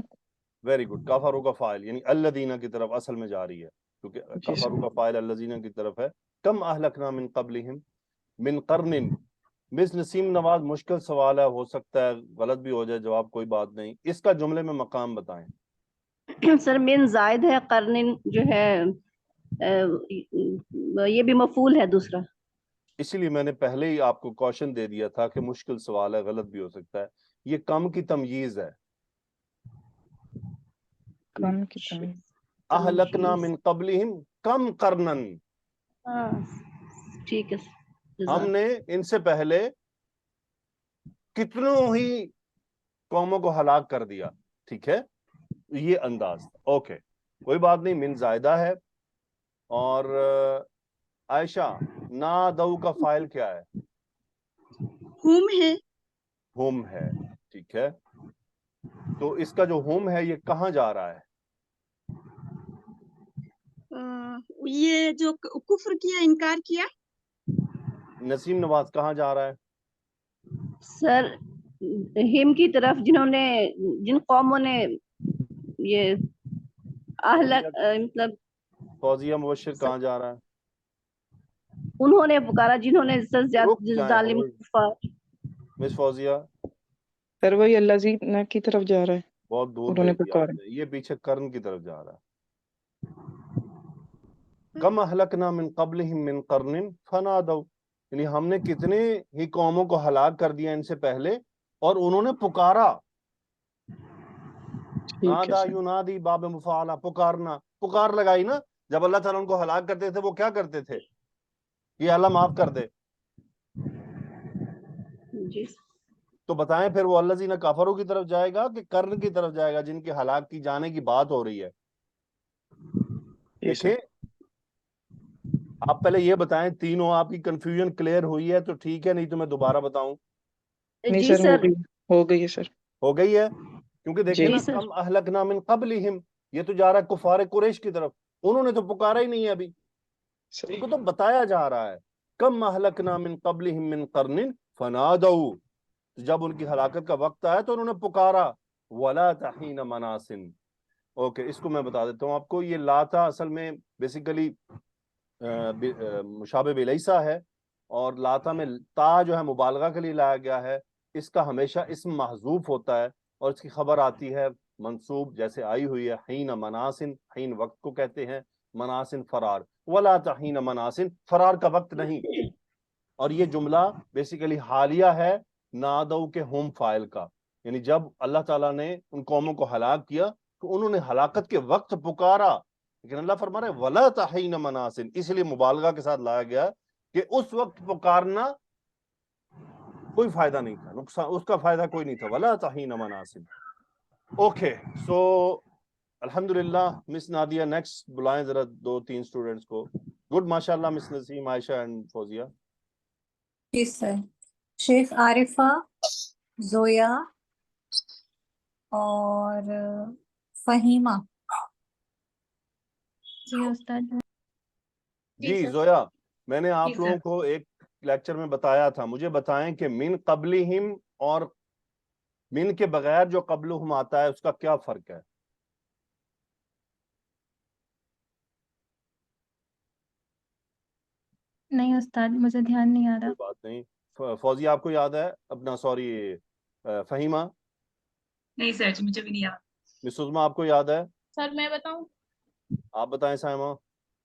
Very good. کفروا کا فاعل یعنی الذین کی طرف اصل میں جا رہی ہے، کیونکہ جی سر. کفروا کا فاعل الذین کی طرف ہے. کم اہلکنا من قبلہم من قرن. مس نسیم نواز، مشکل سوال ہے، ہو سکتا ہے غلط بھی ہو جائے جواب، کوئی بات نہیں. اس کا جملے میں مقام بتائیں. سر من زائد ہے، قرن جو ہے یہ بھی مفعول ہے دوسرا. اسی لیے میں نے پہلے ہی آپ کو کوشچن دے دیا تھا کہ مشکل سوال ہے، غلط بھی ہو سکتا ہے. یہ کم کی تمییز ہے. کم کی تمیز. اہلکنا من قبلہم کم قرنن، ہاں ٹھیک ہے. ہم نے ان سے پہلے کتنوں ہی قوموں کو ہلاک کر دیا. ٹھیک ہے، یہ انداز. اوکے، کوئی بات نہیں. من زائدہ ہے. اور عائشہ، نادو کا فائل کیا ہے؟ ہوم ہے. ہوم ہے. ٹھیک ہے، تو اس کا جو ہوم ہے یہ کہاں جا رہا ہے؟ یہ جو کفر کیا، انکار کیا. نسیم نواز، کہاں جا رہا ہے؟ سر ہم کی طرف، جنہوں نے، جن قوموں نے یہ مطلب فوزیہ مبشر کہاں جا رہا ہے؟ انہوں نے پکارا جنہوں نے رک جائیں، ظالم کفار. مس فوزیہ سر وہی الذین کی طرف جا رہا ہے، بہت دور انہوں نے بھیج دیا آپ پکارا. نے. یہ پیچھے کرن کی طرف جا رہا ہے. کم اہلکنا من قبلہم من قرن فنادوا، یعنی ہم نے کتنے ہی قوموں کو ہلاک کر دیا ان سے پہلے اور انہوں نے پکارا. ٹھیک ہے نادا سر. ینادی باب مفعلہ، پکارنا، پکار لگائی نا. جب اللہ تعالیٰ ان کو ہلاک کرتے تھے وہ کیا کرتے تھے؟ یہ اللہ معاف کر دے. جی تو بتائیں پھر وہ الذین کفروا کی طرف جائے گا کہ قرن کی طرف جائے گا جن کے ہلاک کی جانے کی بات ہو رہی ہے؟ جی سر. دیکھیں، آپ پہلے یہ بتائیں، تینوں آپ کی کنفیوژن کلیئر ہوئی ہے تو ٹھیک ہے، نہیں تو میں دوبارہ بتاؤں. نہیں جی سر، ہو گئی ہے سر. ہو گئی ہے، کیونکہ دیکھیں جی نا، سر. کم اہلکنا من قبلہم، یہ تو جا رہا ہے کفار قریش کی طرف. انہوں نے تو پکارا ہی نہیں ہے ابھی، ان صحیح. کو تو بتایا جا رہا ہے. کم اہلکنا من قبلہم من قرن فنادوا، جب ان کی ہلاکت کا وقت آیا تو انہوں نے پکارا. ولا تحین مناسن. اوکے، اس کو میں بتا دیتا ہوں آپ کو. یہ لاتا اصل میں بیسیکلی مشابہ بلیسا ہے، اور لاتا میں تا جو ہے مبالغہ کے لیے لایا گیا ہے. اس کا ہمیشہ اسم محذوف ہوتا ہے اور اس کی خبر آتی ہے منصوب، جیسے آئی ہوئی ہے حین مناسن. حین وقت کو کہتے ہیں، مناسن فرار. ولا تحین مناسن، فرار کا وقت نہیں. اور یہ جملہ بیسیکلی حالیہ ہے نادو کے ہوم فائل کا، یعنی جب اللہ تعالیٰ نے ان قوموں کو ہلاک کیا تو انہوں نے ہلاکت کے وقت پکارا. لیکن اللہ فرما رہے ولا تحین مناسن، اس لیے مبالغہ کے ساتھ لایا گیا کہ اس وقت پکارنا کوئی فائدہ نہیں تھا, نقصان اس کا فائدہ کوئی نہیں تھا. ولا تحین مناسب. اوکے سو الحمدللہ. مس نادیہ نیکسٹ بلائیں ذرا 2-3 اسٹوڈنٹس کو. گڈ ماشاءاللہ مس نسیم, عائشہ اینڈ فوزیہ. جی سر. شیخ عارفہ, زویا اور فہیمہ. جی استاد. جی زویا, میں نے آپ لوگوں کو ایک لیکچر میں بتایا تھا, مجھے بتائیں کہ من قبلہم اور من کے بغیر جو قبلہم آتا ہے اس کا کیا فرق ہے؟ نہیں استاد, مجھے دھیان نہیں آ رہا. کوئی بات نہیں. فوزیہ آپ کو یاد ہے اپنا؟ سوری فہیمہ. نہیں سر جی, مجھے بھی نہیں یاد. مس عظمیٰ آپ کو یاد ہے؟ سر میں بتاؤں؟ آپ بتائیں. سائمہ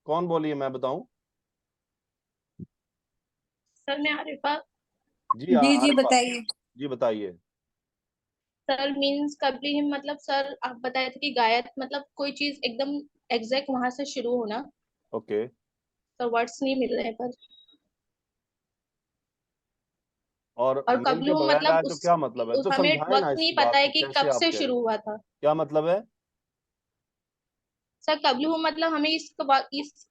کون بولیے, میں بتاؤں؟ سر میں عارفہ. جی عارفہ, بتائیے. جی بتائیے. سر مینس قبلہم مطلب سر آپ بتائے تھے کہ غایت مطلب کوئی چیز ایک دم ایگزیکٹ وہاں سے شروع ہونا. اوکے. سر ورڈس نہیں مل رہے پر. اور من کے قبلہم بغیر مطلب آئے تو کیا مطلب ہے؟ تو ہمیں سمجھائیں نا وقت اس نہیں بات پتا ہے کو, کہ کیسے کب آپ سے کہہ رہے شروع ہیں؟ ہوا تھا. کیا مطلب ہے؟ سر قبلہم مطلب ہمیں اس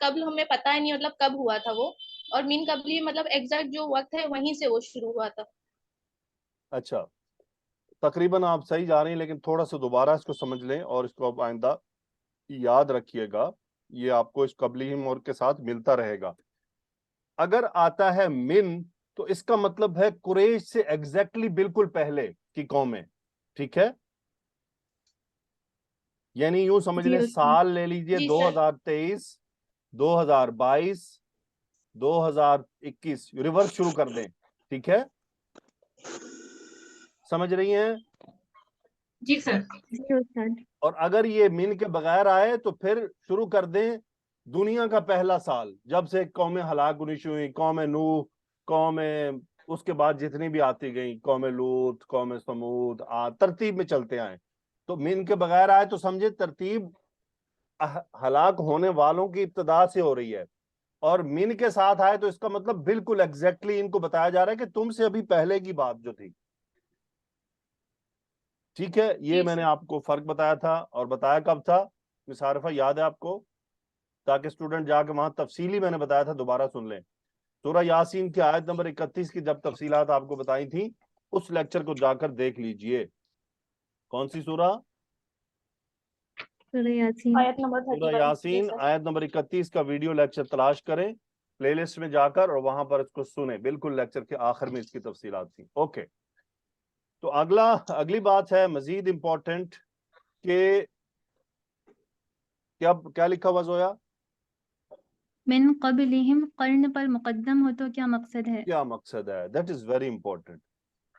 قبل ہمیں پتا ہی نہیں مطلب کب ہوا تھا وہ, اور من قبلی مطلب ایگزیکٹ جو وقت ہے وہیں سے وہ شروع ہوا تھا. اچھا, تقریباً آپ صحیح جا رہے ہیں, لیکن تھوڑا سا دوبارہ اس کو سمجھ لیں اور اس کو آپ آئندہ یاد رکھیے گا. یہ آپ کو اس قبلہم اور کے ساتھ ملتا رہے گا. اگر آتا ہے من تو اس کا مطلب ہے قریش سے ایگزیکٹلی بالکل پہلے کی قومیں. ٹھیک ہے, یعنی یوں سمجھ لیں سال لے لیجئے جی سر. 2023, 2022, 2021, ریورس شروع کر دیں. ٹھیک ہے, سمجھ رہی ہیں؟ جی سر. جی استاد. اور اگر یہ من کے بغیر آئے تو پھر شروع کر دیں دنیا کا پہلا سال, جب سے قوم ہلاک ہونی شروع ہوئی. قوم نوح, قوم اس کے بعد جتنی بھی آتی گئیں, قوم لوط, قوم ثمود, ترتیب میں چلتے آئے. تو من کے بغیر آئے تو سمجھے ترتیب ہلاک ہونے والوں کی ابتدا سے ہو رہی ہے, اور من کے ساتھ آئے تو اس کا مطلب بالکل ایگزیکٹلی ان کو بتایا جا رہا ہے کہ تم سے ابھی پہلے کی بات جو تھی. ٹھیک ہے, یہ میں نے آپ کو فرق بتایا تھا, اور بتایا کب تھا مس عارفہ, یاد ہے آپ کو؟ تاکہ اسٹوڈنٹ جا کے وہاں تفصیلی میں نے بتایا تھا, دوبارہ سن لیں. سورہ یاسین کی آیت نمبر 31 کی جب تفصیلات آپ کو بتائی تھیں, اس لیکچر کو جا کر دیکھ لیجئے. کون سی سورہ؟ سورہ یاسین. آیت نمبر 31. سورہ یاسین آیت نمبر 31 کا ویڈیو لیکچر تلاش کریں پلے لسٹ میں جا کر, اور وہاں پر اس کو سنیں. بالکل لیکچر کے آخر میں اس کی تفصیلات تھیں. اوکے, تو اگلی بات ہے مزید امپورٹنٹ کہ کیا لکھا ہوا زویا؟ من قبلہم, قرن پر مقدم ہو تو کیا مقصد ہے؟ کیا مقصد ہے؟ دیٹ از ویری امپورٹنٹ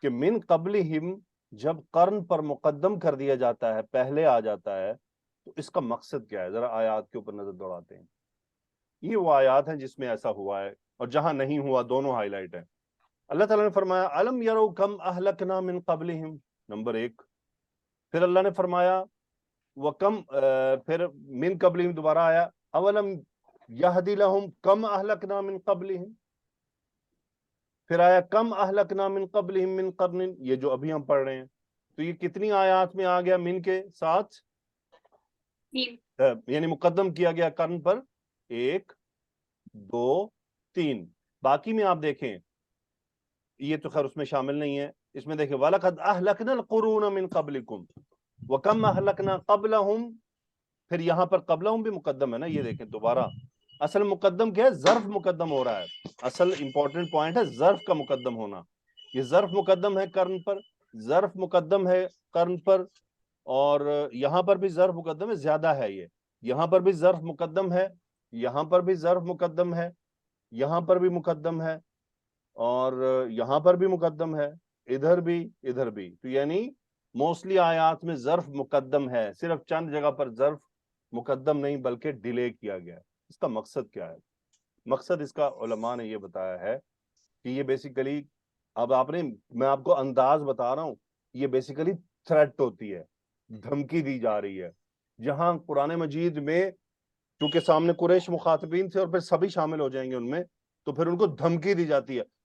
کہ من قبلہم جب قرن پر مقدم کر دیا جاتا ہے, پہلے آ جاتا ہے, تو اس کا مقصد کیا ہے؟ ذرا آیات کے اوپر نظر دوڑاتے ہیں. یہ وہ آیات ہیں جس میں ایسا ہوا ہے, اور جہاں نہیں ہوا دونوں ہائی لائٹ ہیں. اللہ تعالیٰ نے فرمایا الم یرو کم اہلکنا من قبلہم, نمبر 1. پھر اللہ نے فرمایا وکم, پھر من قبلہم دوبارہ آیا اولم یہدی لہم کم اہلکنا من قبلہم, پھر آیا کم اہلکنا من قبلہم من قرن, یہ جو ابھی ہم پڑھ رہے ہیں. تو یہ کتنی آیات میں آ گیا من کے ساتھ؟ یعنی مقدم کیا گیا قرن پر 1, 2, 3. باقی میں آپ دیکھیں, یہ تو خیر اس میں شامل نہیں ہے. اس میں دیکھیں وَلَقَدْ أَهْلَكْنَا الْقُرُونَ مِنْ قَبْلِكُمْ وَكَمْ أَهْلَكْنَا قَبْلَهُمْ. پھر یہاں پر قبلہم بھی مقدم ہے نا, یہ دیکھیں دوبارہ. اصل مقدم کیا ہے؟ ظرف مقدم ہو رہا ہے. اصل امپورٹنٹ پوائنٹ ہے ظرف کا مقدم ہونا. یہ ظرف مقدم ہے قرن پر, ظرف مقدم ہے قرن پر, اور یہاں پر بھی ظرف مقدم ہے, زیادہ ہے یہ. یہاں پر بھی ظرف مقدم ہے, یہاں پر بھی ظرف مقدم ہے, یہاں پر بھی مقدم ہے, اور یہاں پر بھی مقدم ہے, ادھر بھی ادھر بھی. تو یعنی موسٹلی آیات میں ظرف مقدم ہے, صرف چند جگہ پر ظرف مقدم نہیں بلکہ ڈیلے کیا گیا. اس کا مقصد کیا ہے؟ مقصد اس کا علماء نے یہ بتایا ہے کہ یہ بیسیکلی, اب میں آپ کو انداز بتا رہا ہوں, یہ بیسیکلی تھریٹ ہوتی ہے, دھمکی دی جا رہی ہے. جہاں قرآن مجید میں چونکہ سامنے قریش مخاطبین تھے اور پھر سبھی شامل ہو جائیں گے ان میں, تو پھر ان کو دھمکی دی جاتی ہے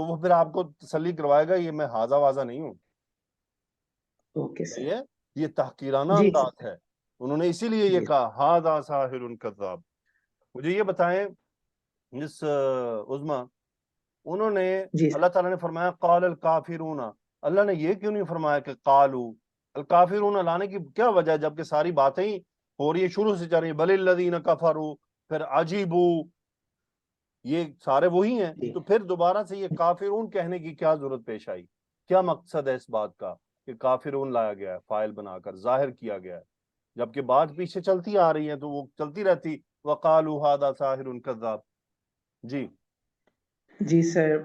تو وہ پھر آپ کو تسلی کروائے گا یہ میں ہاذا وازا نہیں ہوں. Okay sir. یہ تحقیرانہ جی انداز ہے. انہوں نے اسی لیے یہ جی کہا ہاذا ساحر کذاب. مجھے یہ بتائیں مس عظما، انہوں نے جی اللہ تعالیٰ نے فرمایا قال الکافرون، اللہ نے یہ کیوں نہیں فرمایا کہ قالو الکافرون لانے کی کیا وجہ ہے جبکہ ساری باتیں ہی ہو رہی ہے شروع سے چل رہی ہیں بل الذین کفروا پھر عجیبو، یہ سارے وہی ہیں. جی تو پھر دوبارہ سے یہ کافرون کہنے کی کیا ضرورت پیش آئی؟ کیا مقصد ہے اس بات کا کہ کافرون لایا گیا ہے فائل بنا کر ظاہر کیا گیا ہے، جبکہ بات پیچھے چلتی آ رہی ہے تو وہ چلتی رہتی وقالوا ھذا ساحر کذاب. جی جی سر.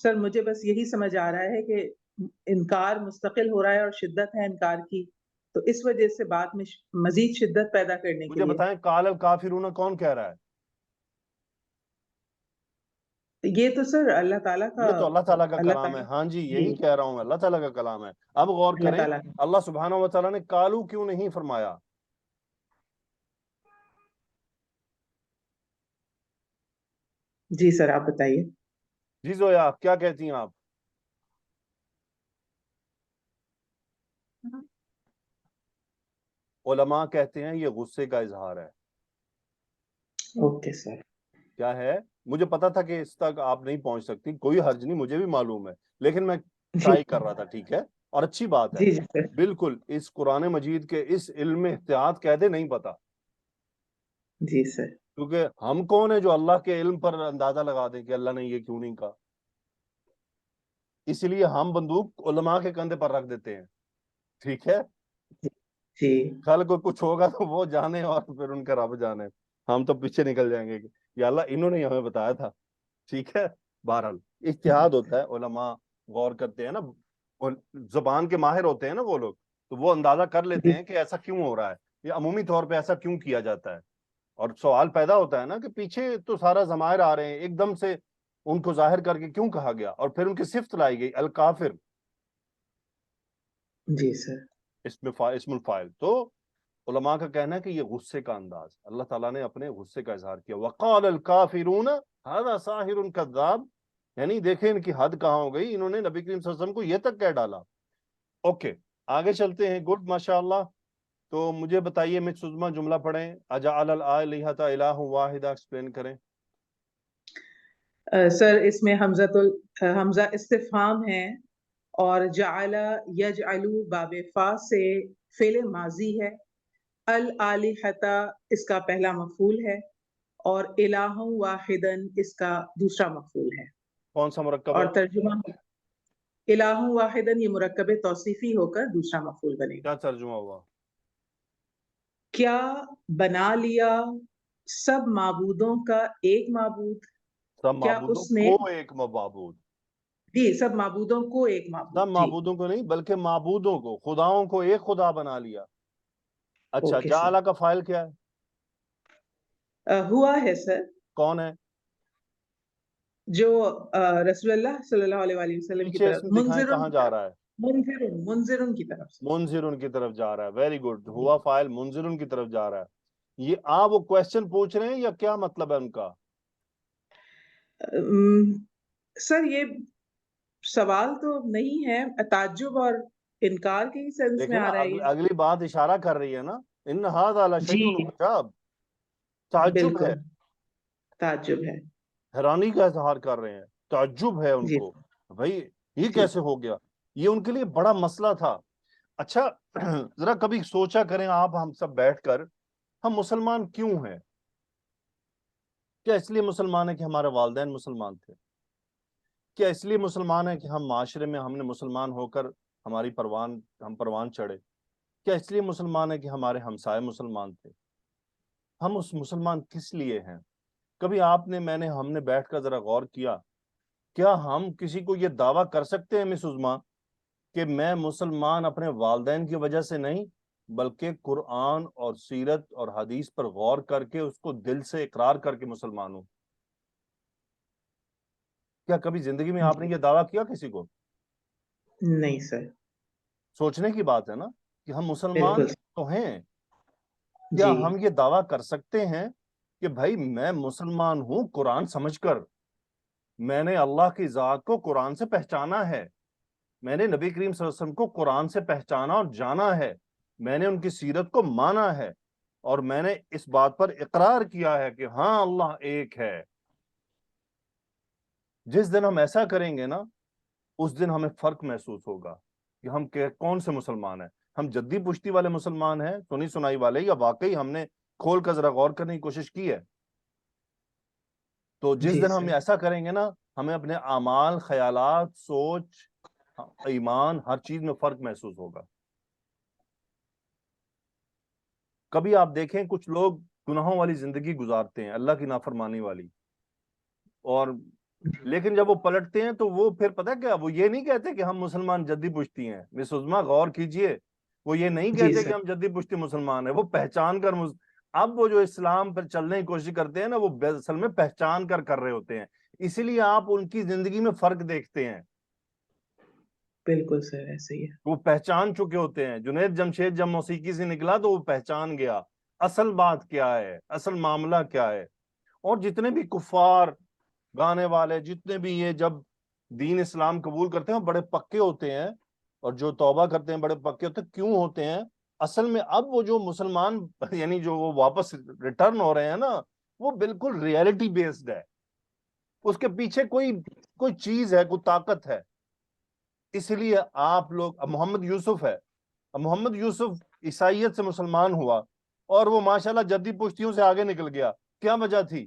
سر مجھے بس یہی سمجھ آ رہا ہے کہ انکار مستقل ہو رہا ہے اور شدت ہے انکار کی، تو اس وجہ سے بات میں مزید شدت پیدا کرنے کے مجھے لیے بتائیں قال الکافرون کون کہہ رہا ہے؟ یہ تو سر اللہ تعالیٰ کا، یہ تو اللہ تعالیٰ کا اللہ کلام ہے. تعالیٰ. ہاں جی جی یہی کہہ رہا ہوں میں، اللہ تعالیٰ کا کلام ہے. اب غور اللہ کریں تعالیٰ کا. اللہ سبحانہ و تعالیٰ نے کالو کیوں نہیں فرمایا؟ جی سر آپ بتائیے. جی زویا کیا کہتی ہیں آپ؟ علماء کہتے ہیں یہ غصے کا اظہار ہے. Okay sir. کیا ہے؟ مجھے پتا تھا کہ اس تک آپ نہیں پہنچ سکتی، کوئی حرج نہیں، مجھے بھی معلوم ہے، لیکن میں جی ٹرائی کر رہا تھا. ٹھیک ہے اور اچھی بات ہے. جی جی سر. بالکل اس قرآن مجید کے اس علم میں احتیاط کہہ دے نہیں پتا، جی سر. کیونکہ ہم کون ہیں جو اللہ کے علم پر اندازہ لگا دیں کہ اللہ نے یہ کیوں نہیں کہا. اس لیے ہم بندوق علماء کے کندھے پر رکھ دیتے ہیں. ٹھیک ہے، جی کل کو کچھ ہوگا تو وہ جانے اور پھر ان کا رب جانے، ہم تو پیچھے نکل جائیں گے کہ یا اللہ انہوں نے ہمیں بتایا تھا. ٹھیک ہے، بہرحال اجتہاد ہوتا ہے، علماء غور کرتے ہیں نا، زبان کے ماہر ہوتے ہیں نا وہ لوگ، تو وہ اندازہ کر لیتے جی ہیں کہ ایسا کیوں ہو رہا ہے، یا عمومی طور پہ ایسا کیوں کیا جاتا ہے. اور سوال پیدا ہوتا ہے نا کہ پیچھے تو سارا ضمائر آ رہے ہیں، ایک دم سے ان کو ظاہر کر کے کیوں کہا گیا، اور پھر ان کی صفت لائی گئی الکافر جی سر. اسم الفاعل. تو علماء کا کہنا ہے کہ یہ غصے کا انداز، اللہ تعالیٰ نے اپنے غصے کا اظہار کیا. وقال الکافرون ھذا ساحر کذاب، یعنی دیکھیں ان کی حد کہاں ہو گئی، انہوں نے نبی کریم صلی اللہ علیہ وسلم کو یہ تک کہہ ڈالا. اوکے آگے چلتے ہیں. گڈ ماشاءاللہ. تو مجھے بتائیے مس عظما جملہ پڑھیں اجعل الآلہۃ الہ واحدہ، ایکسپلین کریں. سر اس میں حمزہ استفہام ہے، اور جعل یجعلو باب فا سے فعل ماضی ہے، الآلہۃ اس کا پہلا مفعول ہے، اور الہ واحدن اس کا دوسرا مفعول ہے. کون سا مرکب ہے؟ اور ترجمہ الہ واحدن یہ مرکب توصیفی ہو کر دوسرا مفعول بنے گا. کیا ترجمہ ہوا؟ کیا بنا لیا سب معبودوں کا ایک معبود، سب کیا معبودوں اس نے، کو ایک معبود، جی سب معبودوں کو ایک معبود. سب جی معبودوں کو نہیں بلکہ معبودوں کو، خداؤں کو ایک خدا بنا لیا. اچھا اوکے جعلہ سر. کا فاعل کیا ہے؟ ہوا ہے سر، کون ہے؟ جو رسول اللہ صلی اللہ علیہ وآلہ وسلم کی پیچھے طرف، اسم دکھائیں منذرن کہاں کی جا طرف، رہا ہے؟ منذرن کی طرف سے. منذرن کی طرف جا رہا ہے. Very good. جی. ہوا فاعل منذرن کی طرف جا رہا ہے. یہ آپ وہ کوشچن پوچھ رہے ہیں یا کیا مطلب ہے ان کا؟ سر یہ سوال تو نہیں ہے، تعجب اور انکار کے ہی سینس دیکھیں میں نا آ رہا ہے یہ. اگلی بات اشارہ کر رہی ہے نا، ان ھذا لشیء جی عجاب، تعجب ہے، بالکل تعجب ہے. حیرانی کا اظہار کر رہے ہیں، تعجب ہے ان جی کو، بھائی یہ جی کیسے ہو گیا. یہ ان کے لیے بڑا مسئلہ تھا. اچھا ذرا کبھی سوچا کریں آپ ہم سب بیٹھ کر، ہم مسلمان کیوں ہیں؟ کیا اس لیے مسلمان ہیں کہ ہمارے والدین مسلمان تھے؟ کیا اس لیے مسلمان ہیں کہ ہم معاشرے میں ہم نے مسلمان ہو کر ہم پروان چڑھے؟ کیا اس لیے مسلمان ہیں کہ ہمارے ہمسائے مسلمان تھے؟ ہم اس مسلمان کس لیے ہیں؟ کبھی ہم نے بیٹھ کر ذرا غور کیا ہم کسی کو یہ دعویٰ کر سکتے ہیں مس عظما کہ میں مسلمان اپنے والدین کی وجہ سے نہیں بلکہ قرآن اور سیرت اور حدیث پر غور کر کے اس کو دل سے اقرار کر کے مسلمان ہوں؟ کیا کبھی زندگی میں آپ نے یہ دعویٰ کیا کسی کو؟ نہیں سر. سوچنے کی بات ہے نا کہ ہم مسلمان بالکل. تو ہیں. کیا جی ہم یہ دعویٰ کر سکتے ہیں کہ بھائی میں مسلمان ہوں قرآن سمجھ کر، میں نے اللہ کی ذات کو قرآن سے پہچانا ہے، میں نے نبی کریم صلی اللہ علیہ وسلم کو قرآن سے پہچانا اور جانا ہے، میں نے ان کی سیرت کو مانا ہے، اور میں نے اس بات پر اقرار کیا ہے کہ ہاں اللہ ایک ہے۔ جس دن ہم ایسا کریں گے نا، اس دن ہمیں فرق محسوس ہوگا کہ ہم کون سے مسلمان ہیں۔ ہم جدی پشتی والے مسلمان ہیں، سنی سنائی والے، یا واقعی ہم نے کھول کر ذرا غور کرنے کی کوشش کی ہے؟ تو جس جی دن ہم سر، ایسا کریں گے نا، ہمیں اپنے اعمال، خیالات، سوچ، ایمان، ہر چیز میں فرق محسوس ہوگا۔ کبھی آپ دیکھیں کچھ لوگ گناہوں والی زندگی گزارتے ہیں، اللہ کی نافرمانی والی، اور لیکن جب وہ پلٹتے ہیں تو وہ پھر پتہ کیا، وہ یہ نہیں کہتے کہ ہم مسلمان جدی پشتی ہیں۔ مس عظما غور کیجئے، وہ یہ نہیں جی کہتے سر، کہ ہم جدی پشتی مسلمان ہیں، وہ پہچان کر اب وہ جو اسلام پر چلنے کی کوشش کرتے ہیں نا، وہ اصل میں پہچان کر رہے ہوتے ہیں، اسی لیے آپ ان کی زندگی میں فرق دیکھتے ہیں، بالکل سر ایسے ہی ہے۔ وہ پہچان چکے ہوتے ہیں۔ جنید جمشید جب موسیقی سے نکلا تو وہ پہچان گیا اصل بات کیا ہے، اصل معاملہ کیا ہے۔ اور جتنے بھی کفار گانے والے، جتنے بھی یہ جب دین اسلام قبول کرتے ہیں بڑے پکے ہوتے ہیں، اور جو توبہ کرتے ہیں بڑے پکے ہوتے ہیں۔ کیوں ہوتے ہیں؟ اصل میں اب وہ جو مسلمان یعنی جو وہ واپس ریٹرن ہو رہے ہیں نا، وہ بالکل ریئلٹی بیسڈ ہے، اس کے پیچھے کوئی چیز ہے، کوئی طاقت ہے۔ اس لیے آپ لوگ، اب محمد یوسف ہے، اب محمد یوسف عیسائیت سے مسلمان ہوا اور وہ ماشاءاللہ جدی پشتیوں سے آگے نکل گیا۔ کیا وجہ تھی؟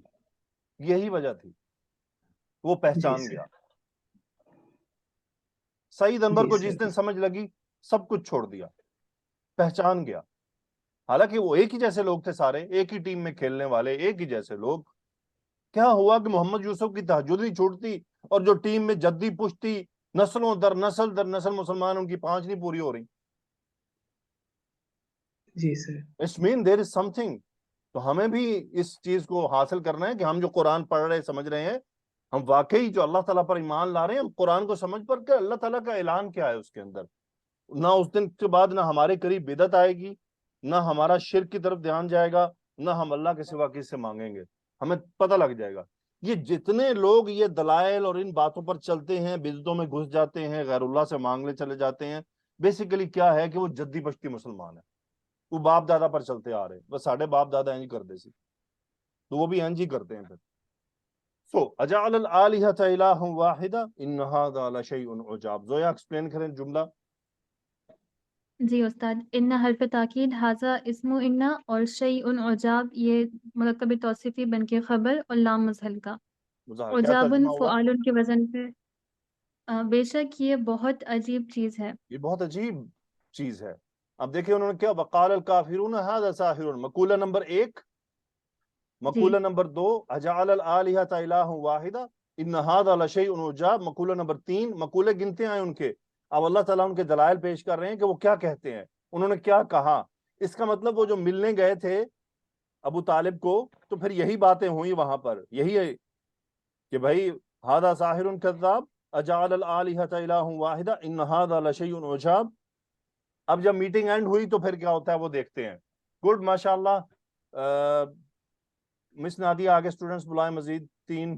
یہی وجہ تھی، وہ جی پہچان سر، گیا۔ سعید انور جی کو سر، جس دن سمجھ لگی، سب کچھ چھوڑ دیا، پہچان گیا۔ حالانکہ وہ ایک ہی جیسے لوگ تھے، سارے ایک ہی ٹیم میں کھیلنے والے، ایک ہی جیسے لوگ۔ کیا ہوا کہ محمد یوسف کی تہجد نہیں چھوٹتی، اور جو ٹیم میں جدی پشتی نسلوں در نسل مسلمان، ان کی 5 نہیں پوری ہو رہی۔ جی sir, it's mean there is something. تو ہمیں بھی اس چیز کو حاصل کرنا ہے کہ ہم جو قرآن پڑھ رہے سمجھ رہے ہیں، ہم واقعی جو اللہ تعالیٰ پر ایمان لا رہے ہیں، ہم قرآن کو سمجھ پر کہ اللہ تعالیٰ کا اعلان کیا ہے اس کے اندر۔ نہ اس دن کے بعد نہ ہمارے قریب بدعت آئے گی، نہ ہمارا شرک کی طرف دھیان جائے گا، نہ ہم اللہ کے سوا کس سے مانگیں گے۔ ہمیں پتہ لگ جائے گا۔ یہ جتنے لوگ یہ دلائل اور ان باتوں پر چلتے ہیں، بدعتوں میں گھس جاتے ہیں، غیر اللہ سے مانگنے چلے جاتے ہیں، بیسیکلی کیا ہے کہ وہ جدی پشتی مسلمان ہیں، وہ باپ دادا پر چلتے آ رہے ہیں، بس ساڑھے باپ دادا اینج کرتے سی، تو وہ بھی اینج ہی کرتے ہیں پھر۔ سو اجعل الالہۃ الہ واحدہ ان ھذا لشیء عجاب۔ زویا ایکسپلین کریں جملہ۔ جی استاد، ان حرف تاکید، حاضہ اسم ان، اور شیء عجاب یہ مرکب توصیفی بن کے خبر، اور لام مظہر کا۔ مظاہر کیا عجاب ترجمہ ہوا؟ فعال کے وزن پہ بے شک یہ بہت عجیب چیز ہے۔ یہ بہت عجیب چیز ہے۔ اب دیکھیں انہوں نے کیا، وقال الکافرون ھذا ساحر۔ مقولہ نمبر 1، جی مقولہ نمبر 2 اجعل الالہۃ الہ واحدہ ان ھذا لشیء عجاب، مقولہ نمبر 3۔ مقولے گنتے ہیں ان کے۔ اب اللہ تعالیٰ ان کے دلائل پیش کر رہے ہیں کہ وہ کیا کہتے ہیں، انہوں نے کیا کہا۔ اس کا مطلب وہ جو ملنے گئے تھے ابو طالب کو، تو پھر یہی باتیں ہوئی وہاں پر، یہی ہے کہ بھائی ھذا ساحر کذاب اجعل الالہۃ الہ واحدہ ان ھذا لشیء عجاب۔ اب جب میٹنگ اینڈ ہوئی تو پھر کیا ہوتا ہے وہ دیکھتے ہیں۔ گڈ، ماشاءاللہ۔ مس نادیہ آگے اسٹوڈنٹس بلائیں مزید 3۔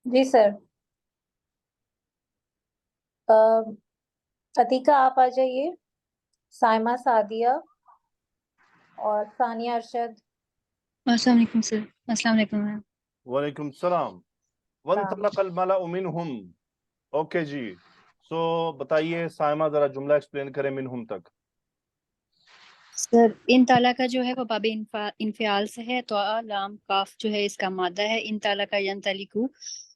جی سر، عتیقہ آپ آ جائیے، سائمہ سعدیہ اور ثانیہ ارشد۔ السلام علیکم سر۔ السلام علیکم میم۔ وعلیکم السلام۔ وانطلق الملأ منہم۔ اوکے جی، سو بتائیے سائمہ ذرا جملہ ایکسپلین کریں منہم تک۔ سر ان تعالیٰ کا جو ہے وہ باب انفعال سے ہے، تو لام کاف جو ہے اس کا مادہ ہے، ان تعالیٰ کا ینطلقو،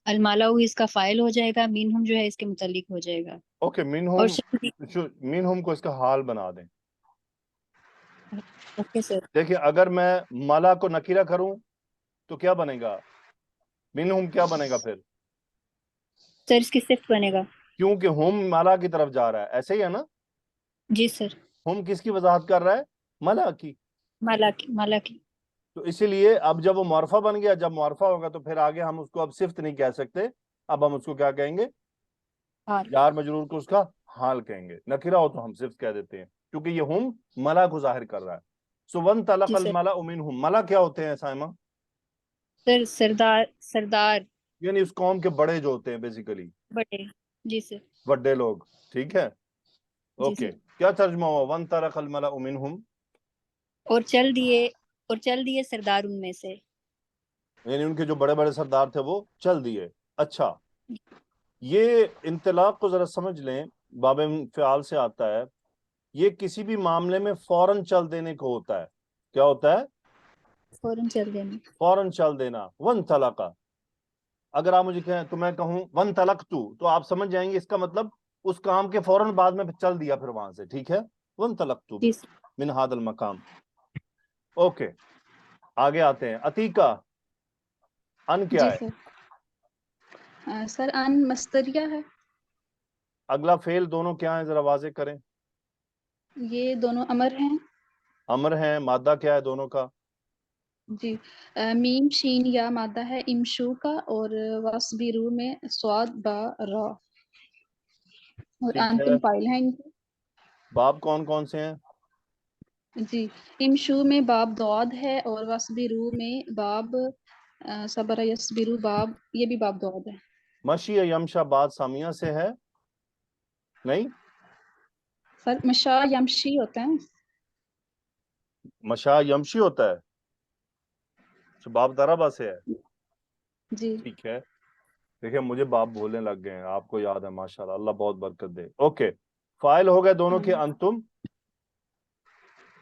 المالاؤ اس کا فاعل ہو جائے گا، منہم جو ہے اس کے متعلق ہو جائے گا۔ اوکے، اور منہم کو اس کا حال بنا دیں۔ Okay sir. دیکھیں اگر میں مالا کو نکیرہ کروں تو کیا بنے گا؟ منہم کیا بنے گا پھر؟ سر اس کی صفت بنے گا۔ کیونکہ ہم مالا کی طرف جا رہا ہے، ایسے ہی ہے نا؟ جی سر۔ ہم کس کی وضاحت کر رہا ہے؟ مالا کی۔ مالا کی۔ تو اسی لیے اب جب وہ معرفہ بن گیا، جب معرفہ ہوگا تو پھر آگے ہم اس کو اب صفت نہیں کہہ سکتے، اب ہم اس کو کیا کہیں گے؟ جار مجرور کو اس کا حال کہیں گے۔ نکرہ ہو تو ہم صفت کہہ دیتے ہیں، کیونکہ یہ ہم ملا کو ظاہر کر رہا ہے۔ سو وانطلق الملأ منہم، ملا کیا ہوتے ہیں سائمہ؟ سر سردار یعنی اس قوم کے بڑے جو ہوتے ہیں بیسیکلی بڑے. جی سر. بڑے لوگ. ٹھیک ہے جی اوکے. سر. کیا ترجمہ ہوا وانطلق الملأ منہم؟ اور چل دیے سردار ان میں سے. یعنی ان کے جو بڑے بڑے سردار تھے وہ چل دیے. اچھا یہ انطلاق کو ذرا سمجھ لیں، باب فعال سے آتا ہے. یہ کسی بھی معاملے میں فوراً چل دینے کو ہوتا ہے. کیا ہوتا ہے؟ فوراً چل دینا. فوراً چل دینا. وانطلق، اگر آپ مجھے کہیں تو میں کہوں وانطلقت تو آپ سمجھ جائیں گے اس کا مطلب اس کام کے فوراً بعد میں چل دیا پھر وہاں سے. ٹھیک ہے وانطلقت جی سر. من هذا المقام. اوکے آگے آتے ہیں. عتیقہ ان کیا جی ہے؟ سر. سر ان مصدریہ ہے. اگلا فعل دونوں کیا ہیں ذرا واضح کریں. یہ دونوں امر ہیں. امر ہیں. مادہ کیا ہے دونوں کا؟ جی میم شین یا مادہ ہے امشو کا، اور وصبرو میں صاد با را، اور ٹھیک ہے. انتم فائل ہیں ان کے. باب کون کون سے ہیں؟ جی امشو میں باب دعاد ہے، اور وصبرو میں باب صبر یصبرو باب، یہ بھی باب دعاد ہے. مشی یمشا بعد سامیہ سے ہے؟ نہیں، سر مشا یمشی ہوتا ہے. مشا یمشی ہوتا ہے. باب ضربہ سے ہے. جی ٹھیک ہے. دیکھیں مجھے باب بھولنے لگ گئے ہیں، آپ کو یاد ہے ماشاءاللہ، اللہ بہت برکت دے. اوکے فائل ہو گئے دونوں کے انتم.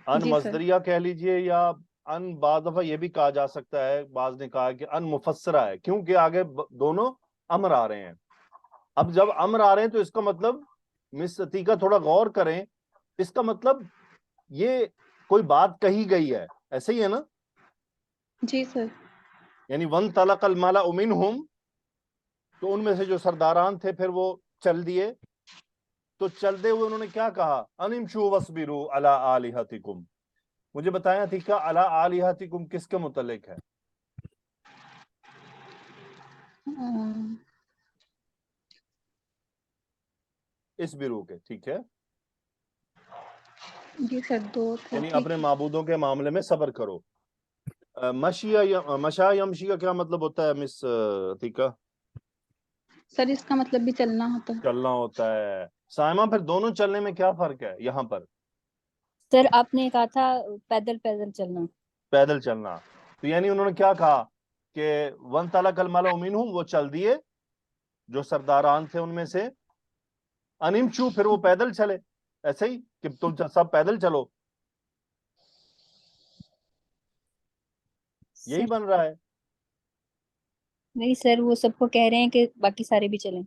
ان جی سر. مصدریہ کہہ لیجئے، یا ان بعض دفعہ یہ بھی کہا جا سکتا ہے، بعض نے کہا کہ ان مفسرہ ہے، کیونکہ آگے دونوں امر آ رہے ہیں. اب جب امر آ رہے ہیں تو اس کا مطلب مس عتیقہ تھوڑا غور کریں، اس کا مطلب یہ کوئی بات کہی گئی ہے، ایسے ہی ہے نا. جی سر. یعنی وانطلق الملأ منہم، تو ان میں سے جو سرداران تھے پھر وہ چل دیے. تو چلتے ہوئے انہوں نے کیا کہا؟ ان امشوا واصبروا علی آلہتکم. مجھے بتائیں عتیقہ علی آلہتکم کس کے متعلق ہے؟ اسبروا کے. ٹھیک ہے جی سر دو تھے. یعنی ٹھیک اپنے ہے. معبودوں کے معاملے میں صبر کرو. مشا یمشی کا کیا مطلب ہوتا ہے مس عتیقہ؟ سر اس کا مطلب بھی چلنا ہوتا ہے. چلنا ہوتا ہے. سائمہ پھر دونوں چلنے میں کیا فرق ہے یہاں پر؟ سر آپ نے کہا تھا پیدل چلنا. پیدل چلنا. تو یعنی انہوں نے کیا کہا کہ وانطلق الملأ منہم، وہ چل دیے جو سرداران تھے ان میں سے. ان امشوا پھر وہ پیدل چلے. ایسے ہی کہ تم سب پیدل چلو، یہی سر بن رہا ہے. نہیں سر، وہ سب کو کہہ رہے ہیں کہ باقی سارے بھی چلیں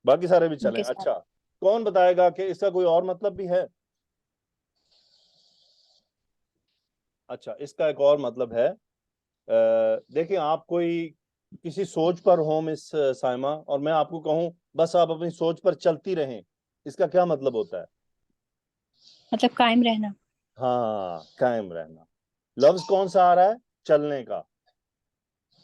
باقی سارے بھی ان چلیں. کے ساتھ. اچھا کون بتائے گا کہ اس کا کوئی اور مطلب بھی ہے؟ اچھا اس کا ایک اور مطلب ہے. دیکھیں آپ کوئی کسی سوچ پر ہو مس سائمہ، اور میں آپ کو کہوں بس آپ اپنی سوچ پر چلتی رہیں، اس کا کیا مطلب ہوتا ہے؟ مطلب قائم رہنا. ہاں قائم رہنا. لفظ کون سا آ رہا ہے؟ چلنے کا.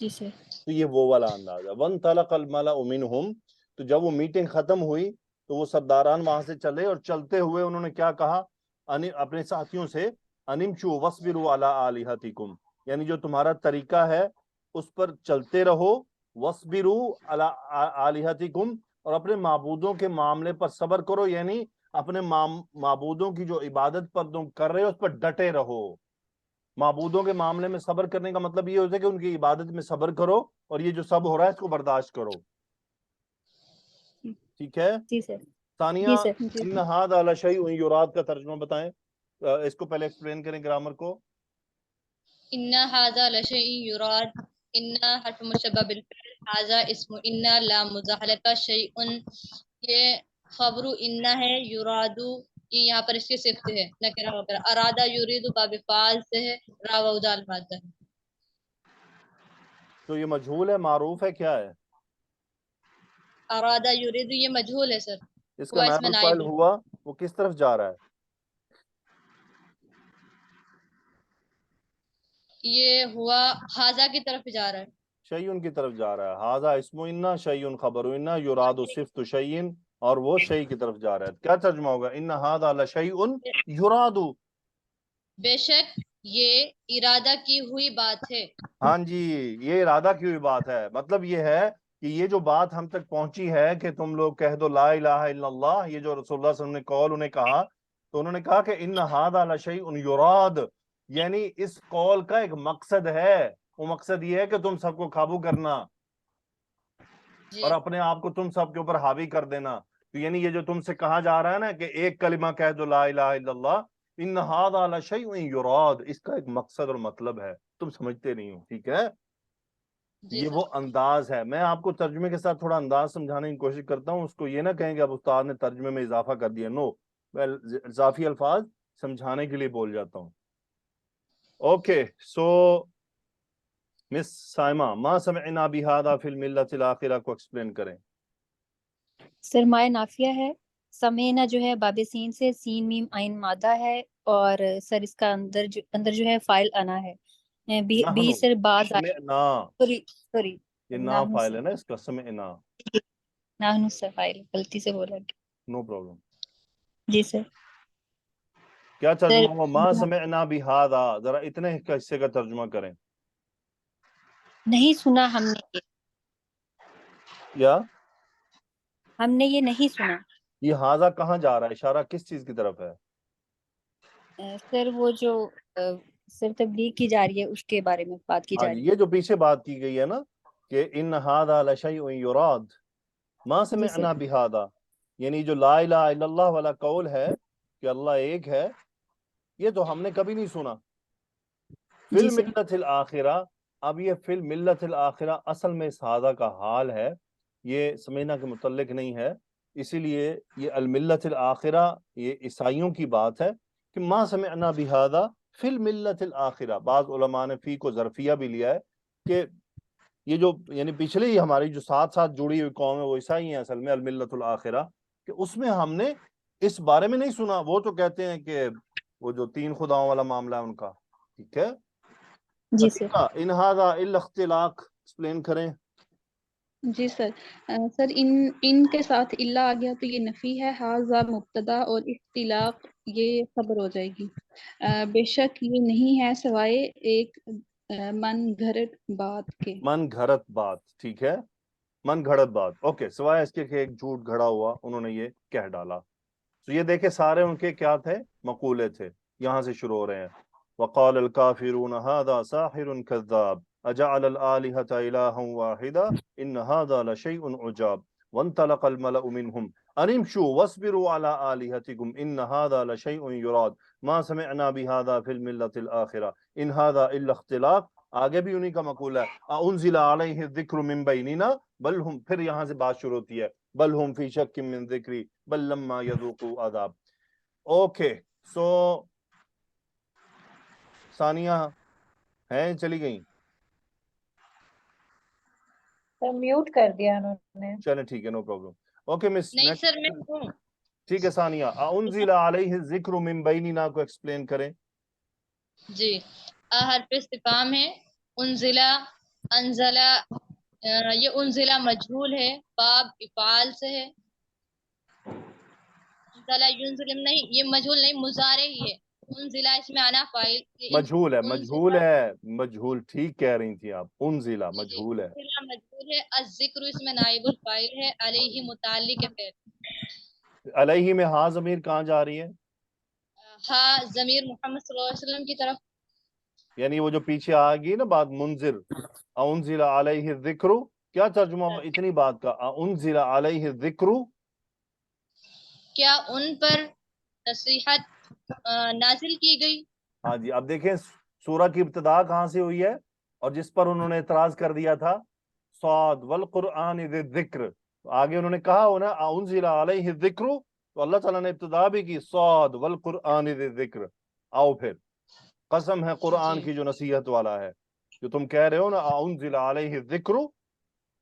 جی سر. تو یہ وہ والا انداز ہے. وانطلق الملأ منہم، تو جب وہ میٹنگ ختم ہوئی تو وہ سرداران وہاں سے چلے، اور چلتے ہوئے انہوں نے کیا کہا اپنے ساتھیوں سے؟ ان امشوا واصبروا علی آلہتکم، یعنی جو تمہارا طریقہ ہے اس پر چلتے رہو. واصبروا علی آلہتکم، اور اپنے معبودوں کے معاملے پر صبر کرو، یعنی اپنے معبودوں کی جو عبادت پر تم کر رہے ہو اس پر ڈٹے رہو. معبودوں کے معاملے میں صبر کرنے کا مطلب یہ ہوتا ہے کہ ان کی عبادت میں صبر کرو، اور یہ جو سب ہو رہا ہے اس کو برداشت کرو. ٹھیک ہے. جی سر. ثانیہ جی سر. ان ھذا لشیء یراد کا ترجمہ بتائیں. اس کو پہلے ایکسپلین کریں گرامر کو. ان ھذا لشیء یراد، ان حرف مشبہ بالفعل، ھذا اسم ان لا مزاحلہ شیء، یہ خبر ان ہے، یرادو یہ یہاں پر اس کی صفت ہے نکرہ وغیرہ، ارادہ یرید باب فعال سے ہے، را وعود المادہ. تو یہ مجہول ہے معروف ہے کیا ہے؟ ارادہ یرید یہ مجہول ہے سر، اس کا ہوا اس نائب میں الفاعل نائب. ہوا، وہ کس طرف جا رہا ہے؟ یہ ہوا ھذا کی طرف جا رہا ہے. شیء کی طرف جا رہا ہے. ھذا اسم ان، شیء خبر ان، یراد صفت شیء، اور وہ شیء کی طرف جا رہا ہے. کیا ترجمہ ہوگا؟ ان ھذا لشیء یراد. بے شک یہ ارادہ کی ہوئی بات ہے. ہاں جی، یہ ارادہ کی ہوئی بات ہے. مطلب یہ ہے کہ یہ جو بات ہم تک پہنچی ہے کہ تم لوگ کہہ دو لا الہ الا اللہ، یہ جو رسول اللہ صلی اللہ علیہ وسلم نے قول انہیں کہا، تو انہوں نے کہا کہ ان ھذا لشیء یراد، یعنی اس قول کا ایک مقصد ہے، وہ مقصد یہ ہے کہ تم سب کو قابو کرنا اور اپنے آپ کو تم سب کے اوپر حاوی کر دینا. تو یعنی یہ جو تم سے کہا جا رہا ہے نا کہ ایک کلمہ کہہ دو لا الہ الا اللہ، ان ھذا لشیء یراد، اس کا ایک مقصد اور مطلب ہے، تم سمجھتے نہیں ہو. ٹھیک ہے، یہ وہ انداز ہے. میں آپ کو ترجمے کے ساتھ تھوڑا انداز سمجھانے کی کوشش کرتا ہوں، اس کو یہ نہ کہیں کہ اب استاد نے ترجمے میں اضافہ کر دیا. نو، میں اضافی الفاظ سمجھانے کے لیے بول جاتا ہوں. اوکے، سو مس سائمہ، ما سمعنا بہذا فی الملۃ الاخرہ کو ایکسپلین کریں. سر مائے نافیہ ہے، سمینا جو ہے باب سین سے، سین میم عین مادہ ہے، اور سر اس کا اندر جو ہے فائل انا ہے. بی سر بعد سمعنا، سوری یہ نا فائل ہے نا اس کا، سمعنا. ناہنو سر فائل غلطی سے بولا. No problem. جی سر. کیا ترجمہ ہوا ما سمعنا بہذا؟ ذرا اتنے حصے کا ترجمہ کریں. نہیں سنا ہم نے، یا ہم نے یہ نہیں سنا. یہ ہاذا کہاں جا رہا ہے؟ اشارہ کس چیز کی طرف ہے؟ سر وہ جو سر تبلیغ کی جا رہی ہے اس کے بارے میں بات کی جا رہی ہے. یہ جو پیچھے بات کی گئی ہے نا کہ ان ھذا لشیء یراد ما سمعنا بہذا، یعنی جو لا الہ الا اللہ والا قول ہے کہ اللہ ایک ہے، یہ تو ہم نے کبھی نہیں سنا. فی الملۃ الاخرہ، اب یہ فی الملۃ الاخرہ اصل میں اس ھذا کا حال ہے، یہ سمینا کے متعلق نہیں ہے. اسی لیے یہ الملۃ الاخرہ یہ عیسائیوں کی بات ہے کہ ما سمعنا بہذا فی الملۃ الاخرہ. بعض علماء نے فی کو ظرفیہ بھی لیا ہے کہ یہ جو یعنی پچھلے ہی ہماری جو ساتھ ساتھ جڑی ہوئی قوم ہے وہ عیسائی ہیں اصل میں، الملۃ الاخرہ، کہ اس میں ہم نے اس بارے میں نہیں سنا. وہ تو کہتے ہیں کہ وہ جو تین خداؤں والا معاملہ ہے ان کا. ٹھیک ہے، جی سر. ان ھذا الا اختلاق ایکسپلین کریں. جی سر. سر ان کے ساتھ الا آ گیا تو یہ نفی ہے، ھذا مبتدا اور اختلاق یہ خبر ہو جائے گی. بے شک یہ نہیں ہے سوائے ایک من گھڑت بات کے. من گھڑت بات، ٹھیک ہے، من گھڑت بات. اوکے، سوائے اس کے کہ ایک جھوٹ گھڑا ہوا انہوں نے یہ کہہ ڈالا. تو یہ دیکھیں سارے ان کے کیا تھے؟ مقولے تھے. یہاں سے شروع ہو رہے ہیں. وقال الکافرون ھذا ساحر کذاب اجعل الآلہۃ الہا واحدا ان ھذا لشیء عجاب وانطلق الملأ منهم ان امشوا واصبروا على آلہتکم ان ھذا لشیء یراد ما سمعنا بہذا فی الملۃ الاخرہ ان ھذا الا اختلاق. آگے بھی انہی کا مقولہ ہے، انزل علیہ الذکر من بیننا بل ہم، پھر یہاں سے بات شروع ہوتی ہے، بل ہم فی شک من ذکری بل لما یذوقوا عذاب. اوکے، سو ثانیہ ہیں چلی گئیں؟ میوٹ کر دیا انہوں نے. چلیں ٹھیک ہے، نو پرابلم. اوکے مس، نہیں سر میں ہوں. ٹھیک ہے ثانیہ، انزل علیہ الذکر من بیننا کو ایکسپلین کریں. جی، حرف استفہام ہے. انزلہ، انزلہ، یہ انزلہ مجہول ہے، باب افعال سے ہے. انزلہ ینزل نہیں، یہ مجہول نہیں، مضارع ہی ہے. انزلہ اس میں آنا فاعل، مجہول ہے، مجہول ہے، مجہول، ٹھیک کہہ رہی تھی آپ. انزلہ مجہول ہے، انزلہ مجہول ہے. الذکر اس میں نائب الفاعل ہے، علیہ متعلق ہے فعل. علیہ میں ہاں ضمیر کہاں جا رہی ہے؟ ہاں ضمیر محمد صلی اللہ علیہ وسلم کی طرف. یعنی وہ جو پیچھے آ گئی نا بات منذر، انزل علیہ الذکر، کیا ترجمہ ہوا اتنی بات کا؟ انزل علیہ الذکر، کیا ان پر نصیحت نازل کی گئی؟ ہاں جی. اب دیکھیں سورہ کی ابتدا کہاں سے ہوئی ہے اور جس پر انہوں نے اعتراض کر دیا تھا، صاد والقرآن ذی الذکر. آگے انہوں نے کہا ہونا انزل علیہ الذکر، تو اللہ تعالیٰ نے ابتدا بھی کی صاد والقرآن ذی الذکر. آؤ پھر، قسم ہے قرآن کی جو نصیحت والا ہے، جو تم کہہ رہے ہو نا انزل علیہ الذکر.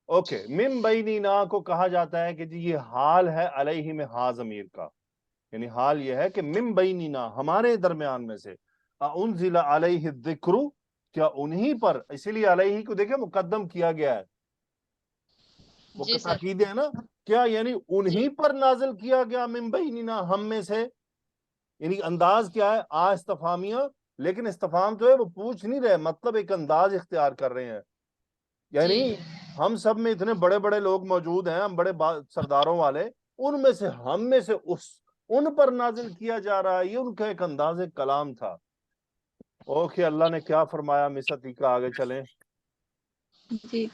اوکے، من بیننا کو کہا جاتا ہے کہ جی یہ حال ہے علیہ میں ہا ضمیر کا، یعنی حال یہ ہے کہ من بیننا ہمارے درمیان میں سے. انزل علیہ الذکر، کیا انہی پر، اسی لیے علیہ کو دیکھیں مقدم کیا گیا ہے، وہ تاکید ہے نا، کیا یعنی انہی پر نازل کیا گیا من بیننا ہم میں سے. یعنی انداز کیا ہے؟ استفہامیہ، لیکن استفہام جو ہے وہ پوچھ نہیں رہے، مطلب ایک انداز اختیار کر رہے ہیں. یعنی ہم سب میں اتنے بڑے بڑے لوگ موجود ہیں، ہم بڑے سرداروں والے، ان میں سے ہم میں سے ان پر نازل کیا جا رہا ہے، یہ ان کا ایک انداز کلام تھا۔ اوکے، اللہ نے کیا فرمایا؟ مس عتیقہ آگے چلیں۔ جی،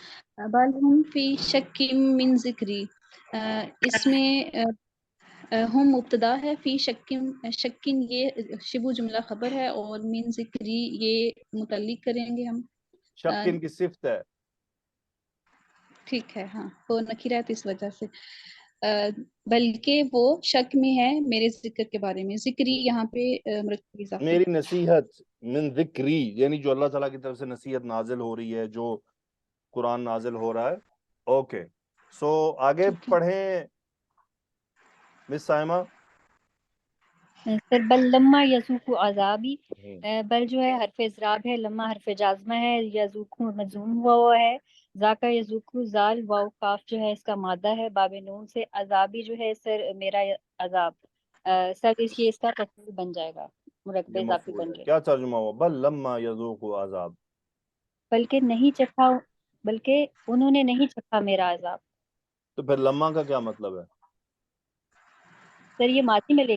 بل ہم فی شک من ذکری، اس میں ہم مبتدا ہے، فی شکن یہ شبو جملہ خبر ہے، اور من ذکری یہ متعلق کریں گے ہم۔ شکن کی صفت ہے، ٹھیک ہے، ہاں وہ نکرات اس وجہ سے، بلکہ وہ شک میں ہے میرے ذکر کے بارے میں۔ ذکری یہاں پہ مرکب اضافہ، میری نصیحت، من ذکری یعنی جو اللہ تعالیٰ کی طرف سے نصیحت نازل ہو رہی ہے، جو قرآن نازل ہو رہا ہے۔ اوکے، سو آگے پڑھیں مس سائمہ۔ سر بل لما یذوق عذابی، بل جو ہے حرف اضراب ہے، لما حرف جازمہ ہے، یذوق مجزوم ہوا ہے، ذاکا یذوق زال واو کاف جو ہے اس کا مادہ ہے، باب نون سے، عذابی جو ہے سر میرا عذاب، سر اس کا تفصیل بن جائے گا، مرکب یہ اضافی مفعول بن ہے، جائے کیا ترجمہ ہوا؟ بل لما یذوق عذاب، بلکہ نہیں چکھا، بلکہ انہوں نے نہیں چکھا میرا عذاب۔ تو پھر لما کا کیا مطلب ہے؟ سر یہ ماضی میں لے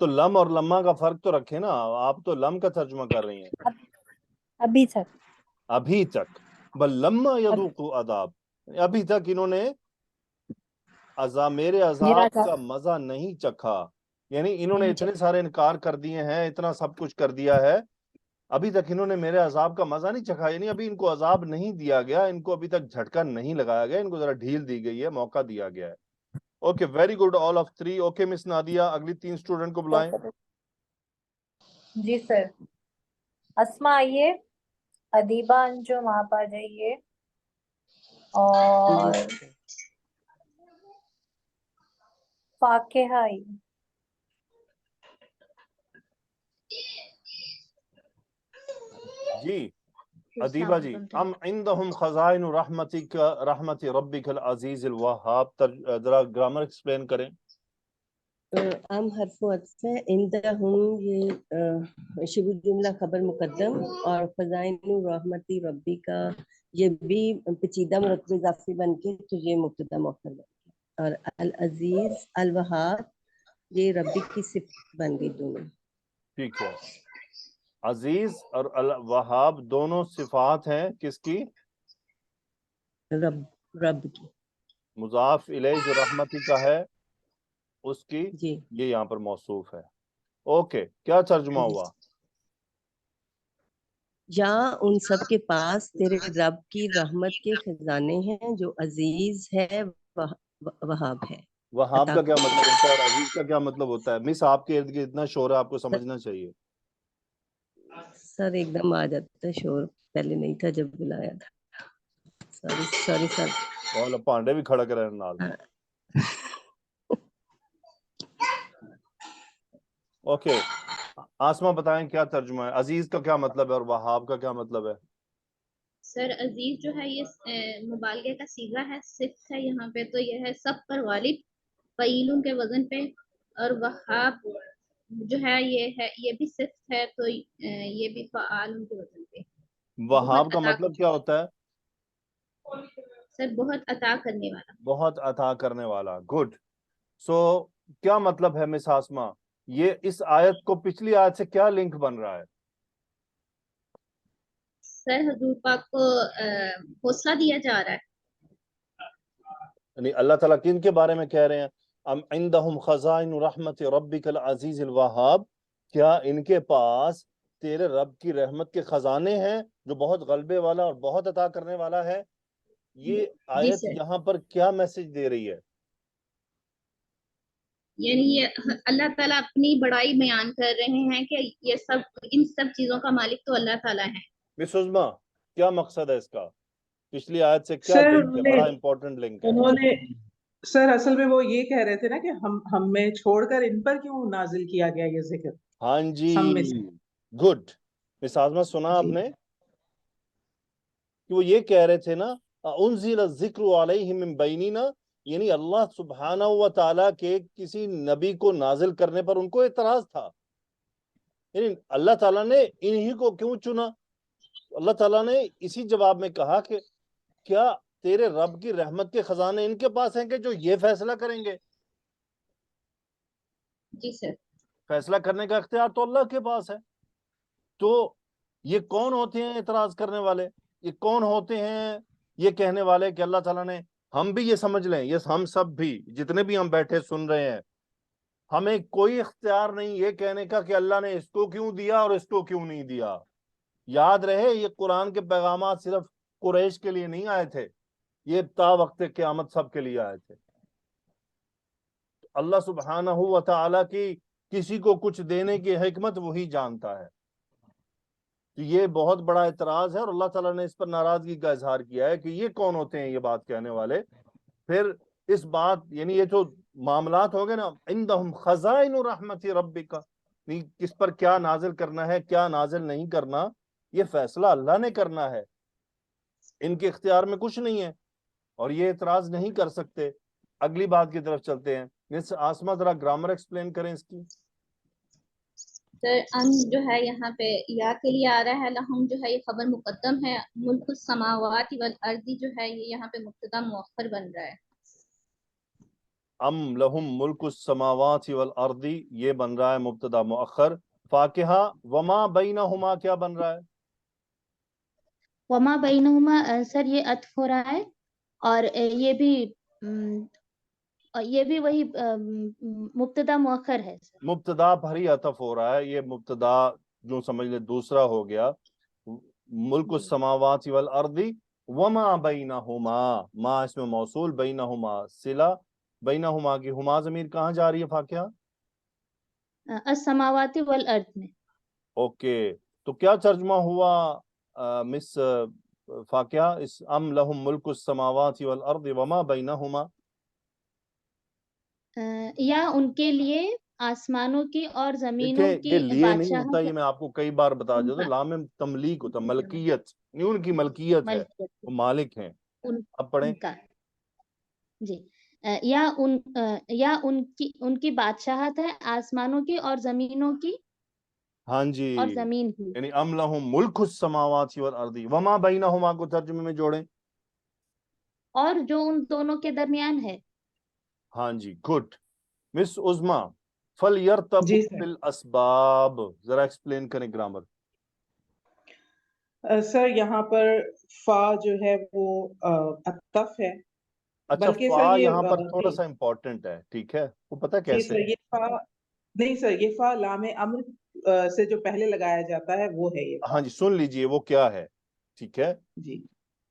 تو لم اور لما کا فرق تو رکھے نا، آپ تو لم کا ترجمہ کر رہی ہیں۔ ابھی تک، ابھی تک، بل لما یذوق عذاب، ابھی تک انہوں نے میرے عذاب کا مزہ نہیں چکھا، یعنی انہوں نے اتنے سارے انکار کر دیے ہیں، اتنا سب کچھ کر دیا ہے، ابھی تک انہوں نے میرے عذاب کا مزہ نہیں چکھا، یعنی ابھی ان کو عذاب نہیں دیا گیا، ان کو ابھی تک جھٹکا نہیں لگایا گیا، ان کو ذرا ڈھیل دی گئی ہے، موقع دیا گیا ہے۔ Okay, very good, all of 3۔ Okay miss Nadia, اگلی 3 اسٹوڈنٹ کو بلائیں۔ جی سر، اسما آئیے، ادیبہ انجم آپ آ جائیے، اور فاقہ آئیے۔ جی ادیبہ جی، ام عندہم خزائن رحمت ربک العزیز الوہاب، ذرا گرامر ایکسپلین کریں۔ ام حرف عطف ہے، عندہم یہ شبہ جملہ خبر مقدم، اور خزائن رحمتی ربی کا یہ بھی پیچیدہ مرکب اضافی بن کے تو یہ مبتدا مؤخر بن گیا، اور العزیز الوہاب یہ ربی کی صفت بن گئی دونوں۔ ٹھیک ہے، عزیز اور الوہاب دونوں صفات ہیں کس کی؟ رب کی۔ مضاف الیہ جو رحمتی کا ہے اس کی جی یہ یہاں پر موصوف ہے۔ اوکے، کیا ترجمہ ہوا؟ یا ان سب کے پاس تیرے رب کی رحمت کے خزانے ہیں، جو عزیز ہے وہاب ہے۔ وہاب کا کیا مطلب ہوتا ہے اور عزیز کا کیا مطلب ہوتا ہے؟ مس آپ کے ارد گرد اتنا شور ہے، آپ کو سمجھنا چاہیے۔ سر ایک دم آ جاتا ہے شور، پہلے نہیں تھا جب بلایا تھا، سوری سر۔ پانڈے بھی کھڑک رہے ہیں نال۔ اوکے، آسما بتائیں کیا ترجمہ ہے؟ عزیز کا کیا مطلب ہے اور وہاب کا کیا مطلب ہے؟ سر عزیز جو ہے یہ مبالغے کا صیغہ ہے، صفت ہے یہاں پہ، تو یہ ہے سب پر غالب، فعیلوں کے وزن پہ، اور وہاب جو ہے یہ بھی صفت ہے، تو یہ بھی فعال کے وزن پہ۔ وہاب کا مطلب کیا ہوتا ہے؟ سر بہت عطا کرنے والا۔ بہت عطا کرنے والا، گڈ۔ سو کیا مطلب ہے مس آسما؟ یہ اس آیت کو پچھلی آیت سے کیا لنک بن رہا ہے؟ سر حضور پاک کو حوصلہ دیا جا رہا ہے، یعنی اللہ تعالیٰ کن کے بارے میں کہہ رہے ہیں؟ ام عندہم خزائن رحمت ربک العزیز الوہاب، کیا ان کے پاس تیرے رب کی رحمت کے خزانے ہیں جو بہت غلبے والا اور بہت عطا کرنے والا ہے؟ یہ آیت یہاں پر کیا میسج دے رہی ہے؟ یعنی یہ اللہ تعالیٰ اپنی بڑائی بیان کر رہے ہیں کہ یہ سب، ان سب چیزوں کا مالک تو اللہ تعالیٰ ہے۔ مس عظما، کیا مقصد ہے اس کا؟ پچھلی آیت سے کیا سر لنک ہے؟ بڑا امپورٹنٹ لنک ہے۔ انہوں نے سر اصل میں وہ یہ کہہ رہے تھے نا کہ ہم میں چھوڑ کر ان پر کیوں نازل کیا گیا یہ ذکر؟ ہاں جی، ہم میں سے گڈ۔ مس عظما سنا آپ نے کہ وہ یہ کہہ رہے تھے نا، انزل الذکر علیہ من بیننا، یعنی اللہ سبحانہ و تعالیٰ کے کسی نبی کو نازل کرنے پر ان کو اعتراض تھا، یعنی اللہ تعالیٰ نے انہی کو کیوں چنا؟ اللہ تعالیٰ نے اسی جواب میں کہا کہ کیا تیرے رب کی رحمت کے خزانے ان کے پاس ہیں کہ جو یہ فیصلہ کریں گے؟ جی سر. فیصلہ کرنے کا اختیار تو اللہ کے پاس ہے. تو یہ کون ہوتے ہیں اعتراض کرنے والے؟ یہ کون ہوتے ہیں یہ کہنے والے کہ اللہ تعالیٰ نے، ہم بھی یہ سمجھ لیں، یہ ہم سب بھی جتنے بھی ہم بیٹھے سن رہے ہیں، ہمیں کوئی اختیار نہیں یہ کہنے کا کہ اللہ نے اس کو کیوں دیا اور اس کو کیوں نہیں دیا. یاد رہے یہ قرآن کے پیغامات صرف قریش کے لیے نہیں آئے تھے، یہ تا وقت قیامت سب کے لیے آئے تھے. اللہ سبحانہ و تعالیٰ کی کسی کو کچھ دینے کی حکمت وہی جانتا ہے. تو یہ بہت بڑا اعتراض ہے اور اللہ تعالیٰ نے اس پر ناراضگی کا اظہار کیا ہے کہ یہ کون ہوتے ہیں یہ بات کہنے والے. پھر اس بات یعنی یہ جو معاملات ہو گئے نا، عندہم خزائن رحمت ربک، کس پر کیا نازل کرنا ہے کیا نازل نہیں کرنا، یہ فیصلہ اللہ نے کرنا ہے، ان کے اختیار میں کچھ نہیں ہے اور یہ اعتراض نہیں کر سکتے. اگلی بات کی طرف چلتے ہیں. مس آسما ذرا گرامر ایکسپلین کریں اس کی. سر ان جو ہے یہاں پہ یا کے لیے آ رہا ہے، لہم جو ہے یہ خبر مقدم ہے، ملک السماوات والارض جو ہے یہ یہاں پہ مبتدا مؤخر بن رہا ہے. ام لہم ملک السماوات والارض یہ بن رہا ہے مبتدا مؤخر. فاکہہ وما بینہما کیا بن رہا ہے؟ وما بینہما سر یہ عطف ہو رہا ہے اور یہ بھی وہی مبتدا مؤخر ہے. مبتدا پر ہی عطف ہو رہا ہے، یہ مبتدا جو سمجھ لے دوسرا ہو گیا. ملک السماوات والارض وما بینہما، ما اس میں موصول، بینہما صلہ، بینہما کی ہما ضمیر کہاں جا رہی ہے فاکہہ؟ السماوات والارض میں. اوکے، تو کیا ترجمہ ہوا مس فاکہہ اس ام لہم ملک السماوات والارض وما بینہما؟ یا ان کے لیے آسمانوں کی اور زمینوں دیکھیں کی یہ لیے نہیں ہوتا، بادشاہت یہ میں آپ کو کئی بار بتا دیتا ہوں، لام تملیک ہوتا، ملکیت نہیں، ان کی ملکیت ہے، وہ مالک ہیں. اب پڑھیں. جی یا ان کی بادشاہت ہے آسمانوں کی اور زمینوں کی. ہاں جی، اور زمین کی، یعنی ام لہم ملک السماوات والارض وما بینہما کو ترجمے میں جوڑیں. اور جو ان دونوں کے درمیان ہے. ہاں جی، گڈ. مس عظما فَلْيَرْتَقُوا فِي الْأَسْبَابِ ذرا ایکسپلین کریں گرامر. سر یہاں پر فا جو ہے وہ عطف ہے. اچھا، فا یہاں پر تھوڑا سا امپورٹنٹ ہے، ٹھیک ہے، وہ پتہ کیسے؟ سر یہ فا نہیں سر، یہ فا لام امر سے جو پہلے لگایا جاتا ہے وہ ہے یہ. ہاں جی، سن لیجئے وہ کیا ہے، ٹھیک ہے جی.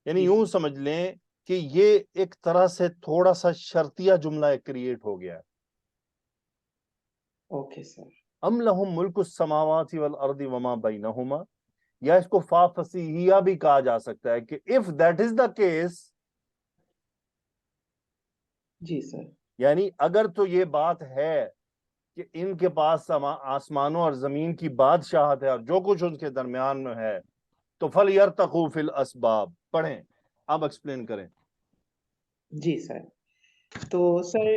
یعنی یوں سمجھ لیں کہ یہ ایک طرح سے تھوڑا سا شرطیہ جملہ کریٹ ہو گیا ہے. Okay sir. ام لہم ملک السماوات والارض وما بینہما، یا اس کو فا فصیحیہ بھی کہا جا سکتا ہے کہ if that is the case، جی سر، یعنی اگر تو یہ بات ہے کہ ان کے پاس آسمانوں اور زمین کی بادشاہت ہے اور جو کچھ ان کے درمیان میں ہے، تو فَلْيَرْتَقُوا فِي الْأَسْبَابِ. پڑھیں، اب ایکسپلین کریں. جی سر. تو سر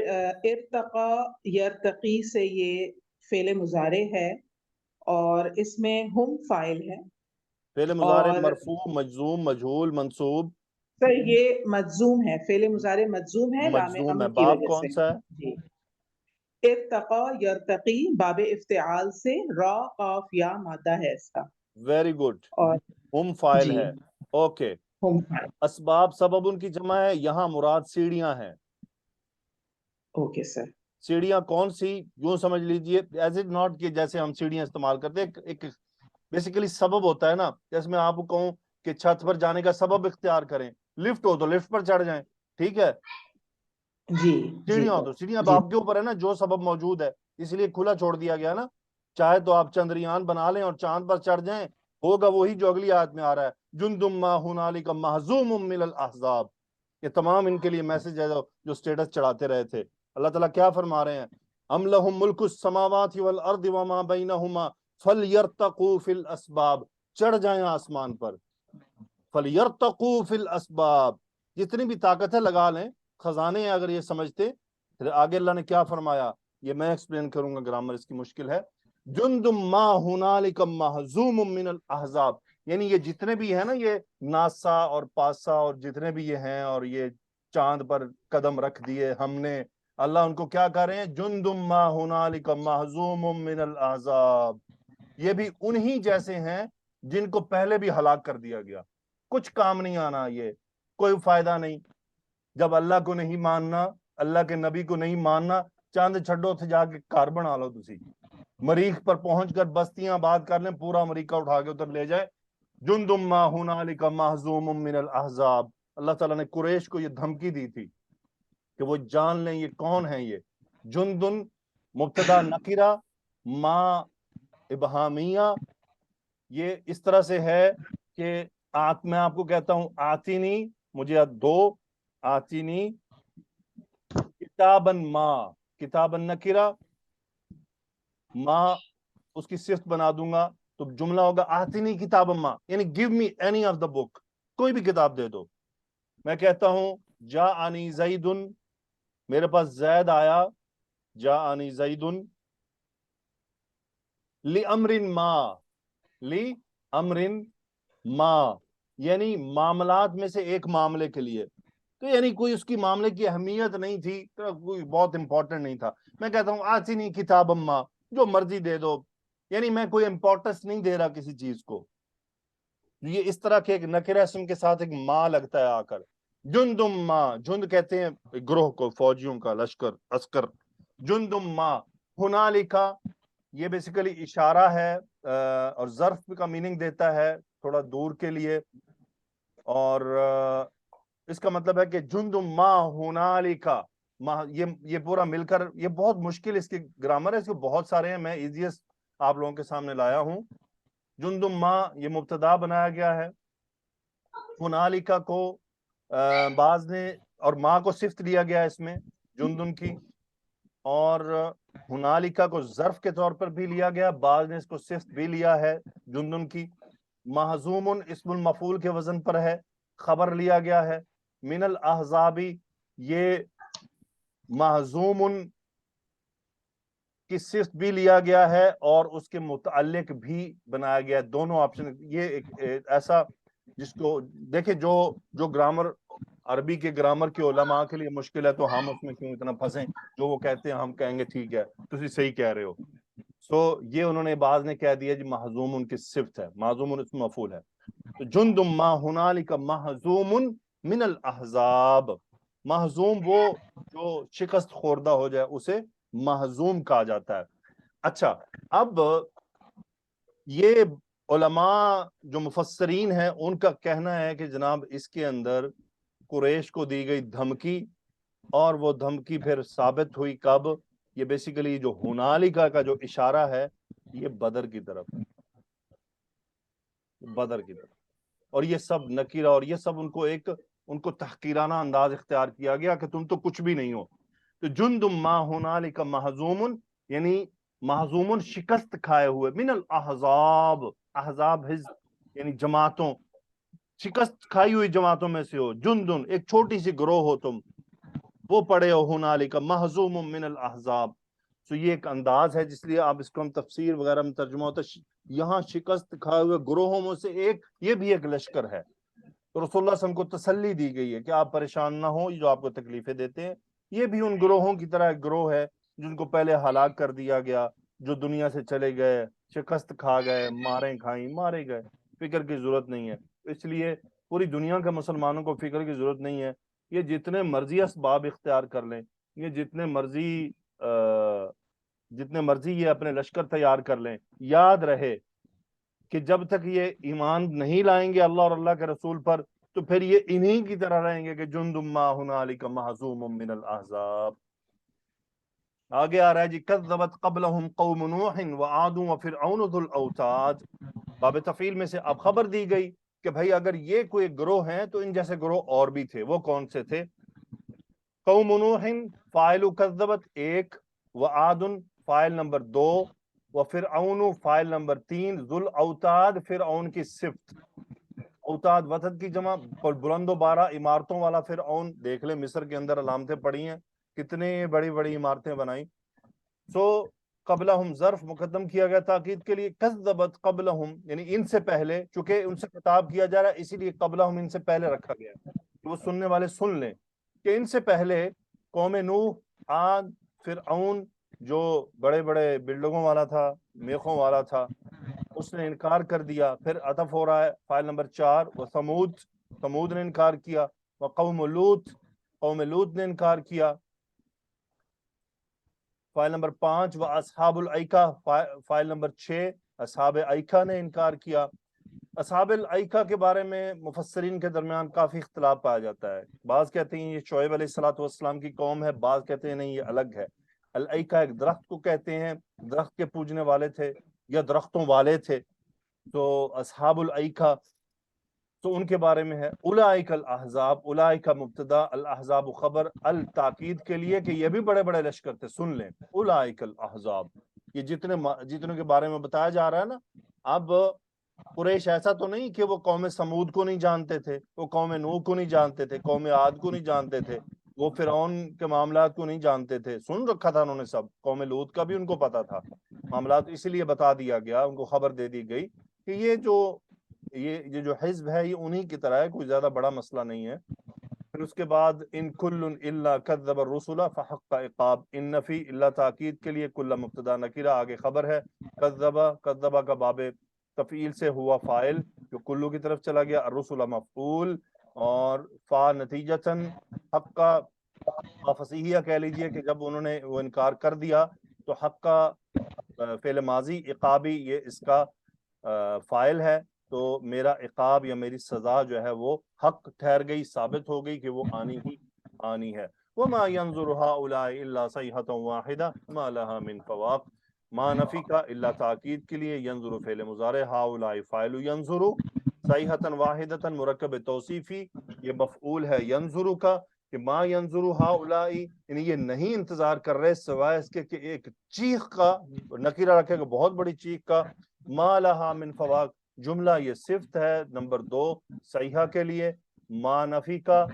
ارتقا یرتقی سے یہ فعل مضارع ہے اور اس میں ہم فاعل ہے. فعل مضارع مرفوع، مجزوم، مجہول، منصوب. سر یہ مجزوم ہے، فعل مضارع مجزوم ہے لام مجزوم ہے. امر کی باب وجہ کون سے. سا ہے؟ جی. ارتقا یرتقی باب افتعال سے، را قاف یا مادہ ہے اس کا. Very good. اور ہم فاعل جی. ہے. اوکے. ہم فاعل. اسباب سبب ان کی جمع ہے، یہاں مراد سیڑھیاں ہیں. Okay sir. سیڑھیاں کون سی؟ یوں سمجھ لیجئے ایز اٹ ناٹ کہ جیسے ہم سیڑھیاں استعمال کرتے ہیں، ایک بیسیکلی سبب ہوتا ہے نا. جیسے میں آپ کو کہوں کہ چھت پر جانے کا سبب اختیار کریں، لفٹ ہو تو لفٹ پر چڑھ جائیں، ٹھیک ہے. جی. سیڑھیاں ہو تو سیڑھیاں آپ کے اوپر ہے نا، جو سبب موجود ہے اس لیے کھلا چھوڑ دیا گیا نا. چاہے تو آپ چندریان بنا لیں اور چاند پر چڑھ جائیں، ہوگا وہی جو اگلی آیت میں آ رہا ہے، جندم ما ہنالک مہزوم من الاحزاب. یہ تمام ان کے لیے میسج ہے جو سٹیٹس چڑھاتے رہے تھے. اللہ تعالیٰ کیا فرما رہے ہیں؟ ام لہم ملک السماوات والارض وما بینہما فلیرتقوا فی الاسباب. چڑھ جائیں آسمان پر. فلیرتقوا فی الاسباب، جتنی بھی طاقت ہے لگا لیں، خزانے ہیں اگر یہ سمجھتے. پھر آگے اللہ نے کیا فرمایا یہ میں ایکسپلین کروں گا، گرامر اس کی مشکل ہے. جندم ما ہنالک مہزوم من الاحزاب، یعنی یہ جتنے بھی ہیں نا یہ ناسا اور پاسا اور جتنے بھی یہ ہیں اور یہ چاند پر قدم رکھ دیے ہم نے, اللہ ان کو کیا کر رہے ہیں, جندم ما ہنالک محزوم من الاحزاب, یہ بھی انہی جیسے ہیں جن کو پہلے بھی ہلاک کر دیا گیا. کچھ کام نہیں آنا, یہ کوئی فائدہ نہیں. جب اللہ کو نہیں ماننا, اللہ کے نبی کو نہیں ماننا, چاند چھڈو تھے جا کے گھر بنا لو تسی, مریخ پر پہنچ کر بستیاں آباد کر لیں, پورا امریکہ اٹھا کے ادھر لے جائے. جندم ما ہنالک محزوم من الاحزاب, اللہ تعالیٰ نے قریش کو یہ دھمکی دی تھی کہ وہ جان لیں یہ کون ہیں. یہ جندن مبتدا نکرہ ما ابہامیہ, یہ اس طرح سے ہے کہ میں آپ کو کہتا ہوں آتینی, مجھے دو, آتینی کتابن ما, کتابن نکرہ, ما اس کی صفت بنا دوں گا تو جملہ ہوگا آتینی کتابن ما, یعنی give me any of the book, کوئی بھی کتاب دے دو. میں کہتا ہوں جاءنی زیدن, میرے پاس زید آیا, جاءنی زیدن لِأَمْرٍ ما, لِأَمْرٍ ما یعنی معاملات میں سے ایک معاملے کے لیے. تو یعنی کوئی اس کی معاملے کی اہمیت نہیں تھی, تو کوئی بہت امپورٹنٹ نہیں تھا. میں کہتا ہوں آتینی کتاب ما, جو مرضی دے دو, یعنی میں کوئی امپورٹنس نہیں دے رہا کسی چیز کو. یہ اس طرح کے ایک نکرہ اسم کے ساتھ ایک ما لگتا ہے آ کر. جندم ما, جند کہتے ہیں گروہ کو, فوجیوں کا لشکر, عسکر. جندم ما ہنالکا, یہ بیسیکلی اشارہ ہے اور ظرف کا میننگ دیتا ہے تھوڑا دور کے لیے, اور اس کا مطلب ہے کہ جندم ما ہنالکا, یہ پورا مل کر, یہ بہت مشکل اس کی گرامر ہے, اس کے بہت سارے ہیں, میں ایزیسٹ آپ لوگوں کے سامنے لایا ہوں. جندم ما یہ مبتدا بنایا گیا ہے, ہنالکا کو بعض نے, اور ما کو صفت لیا گیا اس میں جندن کی, اور ہنالکا کو ظرف کے طور پر بھی لیا گیا, بعض نے اس کو صفت بھی لیا ہے جندن کی. محزوم اسم المفعول کے وزن پر ہے, خبر لیا گیا ہے. من الاحزابی, یہ محزوم کی صفت بھی لیا گیا ہے اور اس کے متعلق بھی بنایا گیا ہے. دونوں آپشن, یہ ایک ایسا جس کو دیکھیں جو گرامر عربی کے گرامر کے علماء کے لیے مشکل ہے, تو ہم اس میں کیوں اتنا پھنسیں, جو وہ کہتے ہیں ہم کہیں گے ٹھیک ہے تسی صحیح کہہ رہے ہو. یہ انہوں نے بعض نے کہہ دیا جی محزوم ان کی صفت ہے, محزوم اسم مفعول ہے. تو جندم ما ہنالک محزوم من الاحزاب, محزوم وہ جو شکست خوردہ ہو جائے اسے محزوم کہا جاتا ہے. اچھا, اب یہ علماء جو مفسرین ہیں ان کا کہنا ہے کہ جناب اس کے اندر قریش کو دی گئی دھمکی, اور وہ دھمکی پھر ثابت ہوئی کب, یہ بیسیکلی جو ہنالکا کا جو اشارہ ہے یہ بدر کی طرف ہے, بدر کی طرف. اور یہ سب نکیرہ, اور یہ سب ان کو تحقیرانہ انداز اختیار کیا گیا کہ تم تو کچھ بھی نہیں ہو. تو جندم ما ہنالک محزوم, یعنی محزوم شکست کھائے ہوئے, من الاحزاب, احزاب یعنی جماعتوں, شکست کھائی ہوئی جماعتوں میں سے ہو. جندن ایک چھوٹی سی گروہ ہو تم, وہ پڑھے ہو ہنالک محزوم من الاحزاب. تو یہ ایک انداز ہے جس لیے آپ اس کو ہم تفسیر وغیرہ میں ترجمہ ہوتا ہے, یہاں شکست کھائے ہوئے گروہوں میں سے ایک, یہ بھی ایک لشکر ہے. تو رسول اللہ صلی اللہ علیہ وسلم کو تسلی دی گئی ہے کہ آپ پریشان نہ ہو, جو آپ کو تکلیفیں دیتے ہیں یہ بھی ان گروہوں کی طرح ایک گروہ ہے جن کو پہلے ہلاک کر دیا گیا, جو دنیا سے چلے گئے, شکست کھا گئے, ماریں کھائیں, مارے گئے. فکر کی ضرورت نہیں ہے. اس لیے پوری دنیا کے مسلمانوں کو فکر کی ضرورت نہیں ہے. یہ جتنے مرضی اسباب اختیار کر لیں, یہ جتنے مرضی یہ اپنے لشکر تیار کر لیں, یاد رہے کہ جب تک یہ ایمان نہیں لائیں گے اللہ اور اللہ کے رسول پر, تو پھر یہ انہی کی طرح رہیں گے کہ جندم ما ہنالک محزوم من الاحزاب. آگے آ رہا ہے جی, کذبت قبلہم قوم نوح وعاد وفرعون ذو الاوتاد. باب تفعیل میں سے اب خبر دی گئی کہ بھائی اگر یہ کوئی گروہ ہیں تو ان جیسے گروہ اور بھی تھے. وہ کون سے تھے؟ قوم نوح فاعل کذبت 1, وعاد فاعل نمبر 2, وفرعون فاعل نمبر 3, ذو الاوتاد فرعون کی صفت. اوتاد وطد کی جمع, پر بلند و بارہ عمارتوں والا فرعون. دیکھ لیں مصر کے اندر علامتیں پڑی ہیں, کتنے بڑی بڑی عمارتیں بنائیں. قبلہم ظرف مقدم کیا گیا تاکید کے لیے، کذبت قبلہم یعنی ان سے پہلے، چونکہ ان سے خطاب کیا جا رہا ہے اسی لیے قبلہم ان سے پہلے رکھا گیا ہے، وہ سننے والے سن لیں کہ ان سے پہلے قوم نوح، عاد، فرعون جو بڑے بڑے بلڈنگوں والا تھا، میخوں والا تھا، اس نے انکار کر دیا۔ پھر عطف ہو رہا ہے فائل نمبر 4، وہ ثمود نے انکار کیا، وقوم لوط، قوم لوط نے انکار کیا۔ فائل نمبر 5، وہ اصحاب الایکہ، فائل نمبر 6، اصحاب ایکہ نے انکار کیا۔ اصحاب الایکہ کے بارے میں مفسرین کے درمیان کافی اختلاف پایا جاتا ہے، بعض کہتے ہیں یہ شعیب علیہ السلام کی قوم ہے، بعض کہتے ہیں نہیں یہ الگ ہے۔ الایکہ ایک درخت کو کہتے ہیں، درخت کے پوجنے والے تھے یا درختوں والے تھے، تو اصحاب الایکہ تو ان کے بارے میں ہے۔ اولئک الاحزاب، اولئک مبتدا، الاحزاب خبر، التاکید کے لیے کہ یہ بھی بڑے بڑے لشکر تھے، سن لیں اولئک الاحزاب، یہ جتنے کے بارے میں بتایا جا رہا ہے نا۔ اب قریش ایسا تو نہیں کہ وہ قوم سمود کو نہیں جانتے تھے، وہ قوم نوح کو نہیں جانتے تھے، قوم عاد کو نہیں جانتے تھے، وہ فرعون کے معاملات کو نہیں جانتے تھے، سن رکھا تھا انہوں نے سب، قوم لوط کا بھی ان کو پتا تھا معاملات، اسی لیے بتا دیا گیا، ان کو خبر دے دی گئی کہ یہ جو حزب ہے یہ انہی کی طرح ہے، کوئی زیادہ بڑا مسئلہ نہیں ہے۔ پھر اس کے بعد ان کل الا کذب الرسل فحق عقاب، ان نفی الا تاکید کے لیے، کل مبتدا نکرہ، آگے خبر ہے، کذبہ کا باب تفعیل سے ہوا فاعل جو کلو کی طرف چلا گیا، الرسل مفعول، اور فا نتیجتاً حق کا فصیحیہ کہہ لیجئے کہ جب انہوں نے وہ انکار کر دیا تو حق کا فعل ماضی عقابی یہ اس کا فاعل ہے، تو میرا عقاب یا میری سزا جو ہے وہ حق ٹھہر گئی، ثابت ہو گئی کہ وہ آنی ہی آنی ہے۔ وَمَا يَنظُرُ هَؤُلَاءِ إِلَّا صَيْحَةً وَاحِدَةً مَا لَهَا مِن فَوَاقٍ، ما نفی کا الا تاکید کے لیے، ینظر فعل مضارع، هؤلاء فاعل ینظر، صیحة واحدة مرکب توصیفی، یہ مفعول ہے ینظر کا، کہ ما ینظر هؤلاء یعنی یہ نہیں انتظار کر رہے سوائے اس کے کہ ایک چیخ کا، نکرہ رکھے گا بہت بڑی چیخ کا، ما لها من فواق، جملہ یہ صفت ہے نمبر 2 صیحہ کے لیے، ما نفی کا،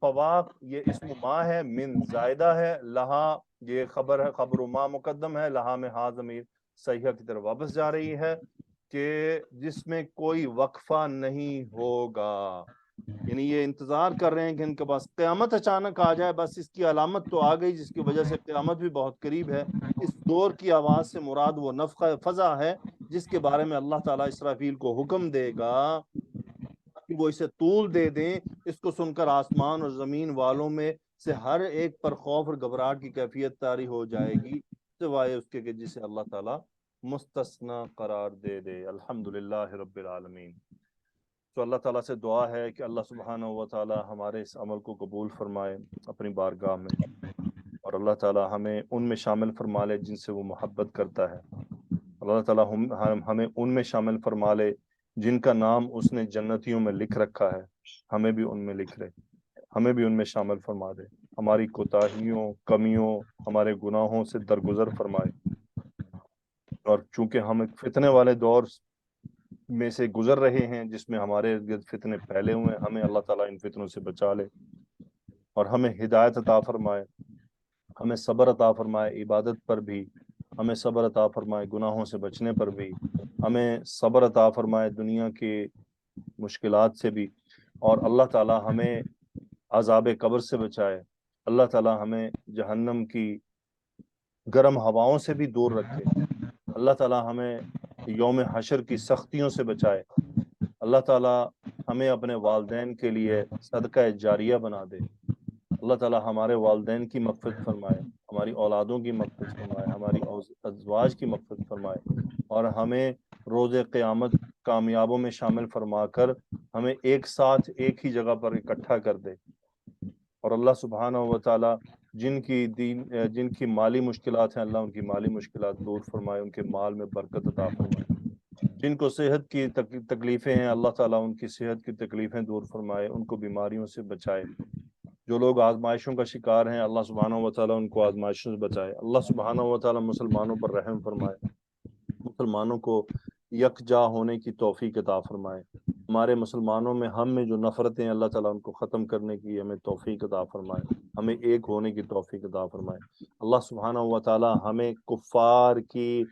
فواق یہ اسم ما ہے، من زائدہ ہے، لہا یہ خبر ہے، خبر ما مقدم ہے، لہا میں ہا ضمیر صیحہ کی طرف واپس جا رہی ہے، کہ جس میں کوئی وقفہ نہیں ہوگا، یعنی یہ انتظار کر رہے ہیں کہ ان کے پاس قیامت اچانک آ جائے، بس اس کی علامت تو آ گئی جس کی وجہ سے قیامت بھی بہت قریب ہے۔ اس دور کی آواز سے مراد وہ نفخہ فزع ہے جس کے بارے میں اللہ تعالیٰ اسرافیل کو حکم دے گا کہ وہ اسے طول دے دیں، اس کو سن کر آسمان اور زمین والوں میں سے ہر ایک پر خوف اور گھبراہٹ کی کیفیت طاری ہو جائے گی، سوائے اس کے کہ جسے اللہ تعالیٰ مستثنا قرار دے دے۔ الحمدللہ رب العالمین۔ تو اللہ تعالیٰ سے دعا ہے کہ اللہ سبحانہ و تعالیٰ ہمارے اس عمل کو قبول فرمائے اپنی بارگاہ میں، اور اللہ تعالیٰ ہمیں ان میں شامل فرما لے جن سے وہ محبت کرتا ہے، اللہ تعالیٰ ہمیں ان میں شامل فرما لے جن کا نام اس نے جنتیوں میں لکھ رکھا ہے، ہمیں بھی ان میں لکھ لے، ہمیں بھی ان میں شامل فرما دے، ہماری کوتاہیوں، کمیوں، ہمارے گناہوں سے درگزر فرمائے، اور چونکہ ہم ایک فتنے والے دور میں سے گزر رہے ہیں جس میں ہمارے ارد گرد فتنے پھیلے ہوئے ہیں، ہمیں اللہ تعالیٰ ان فتنوں سے بچا لے، اور ہمیں ہدایت عطا فرمائے، ہمیں صبر عطا فرمائے عبادت پر بھی، ہمیں صبر عطا فرمائے گناہوں سے بچنے پر بھی، ہمیں صبر عطا فرمائے دنیا کی مشکلات سے بھی، اور اللہ تعالیٰ ہمیں عذاب قبر سے بچائے، اللہ تعالیٰ ہمیں جہنم کی گرم ہواؤں سے بھی دور رکھے، اللہ تعالیٰ ہمیں یوم حشر کی سختیوں سے بچائے، اللہ تعالیٰ ہمیں اپنے والدین کے لیے صدقہ جاریہ بنا دے، اللہ تعالیٰ ہمارے والدین کی مغفرت فرمائے، ہماری اولادوں کی مغفرت فرمائے، ہماری ازواج کی مغفرت فرمائے، اور ہمیں روز قیامت کامیابوں میں شامل فرما کر ہمیں ایک ساتھ ایک ہی جگہ پر اکٹھا کر دے، اور اللہ سبحانہ و تعالیٰ جن کی مالی مشکلات ہیں اللہ ان کی مالی مشکلات دور فرمائے، ان کے مال میں برکت عطا فرمائے، جن کو صحت کی تکلیفیں ہیں اللہ تعالیٰ ان کی صحت کی تکلیفیں دور فرمائے، ان کو بیماریوں سے بچائے، جو لوگ آزمائشوں کا شکار ہیں اللہ سبحانہ و تعالیٰ ان کو آزمائشوں سے بچائے، اللہ سبحانہ و تعالیٰ مسلمانوں پر رحم فرمائے، مسلمانوں کو یکجا ہونے کی توفیق عطا فرمائے، ہمارے مسلمانوں میں ہم میں جو نفرتیں اللہ تعالیٰ ان کو ختم کرنے کی ہمیں توفیق عطا فرمائے، ہمیں ایک ہونے کی توفیق عطا فرمائے۔ اللہ سبحانہ و تعالی ہمیں کفار کی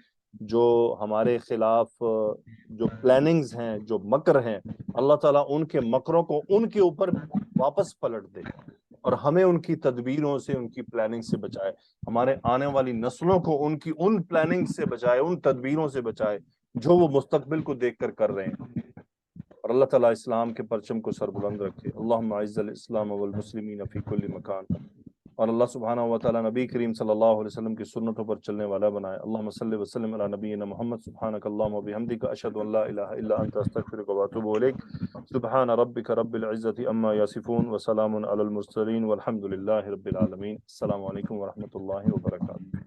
جو ہمارے خلاف جو پلاننگز ہیں، جو مکر ہیں، اللہ تعالیٰ ان کے مکروں کو ان کے اوپر واپس پلٹ دے اور ہمیں ان کی تدبیروں سے، ان کی پلاننگ سے بچائے، ہمارے آنے والی نسلوں کو ان کی ان پلاننگ سے بچائے، ان تدبیروں سے بچائے جو وہ مستقبل کو دیکھ کر رہے ہیں، اور اللہ تعالیٰ اسلام کے پرچم کو سربلند رکھے۔ اللہم اعز الاسلام والمسلمین فی کل مکان، اور اللہ سبحانہ و تعالیٰ نبی کریم صلی اللہ علیہ وسلم کی سنتوں پر چلنے والا بنائے۔ اللہم صلی وسلم علی نبینا محمد، سبحانک اللہم و بحمدک، اشہد ان لا الہ الا انت، استغفرک و اتوب الیک۔ سبحان ربک رب العزۃ عما یصفون وسلام علی المرسلین والحمد للہ رب العالمین۔ السلام علیکم ورحمۃ اللہ وبرکاتہ۔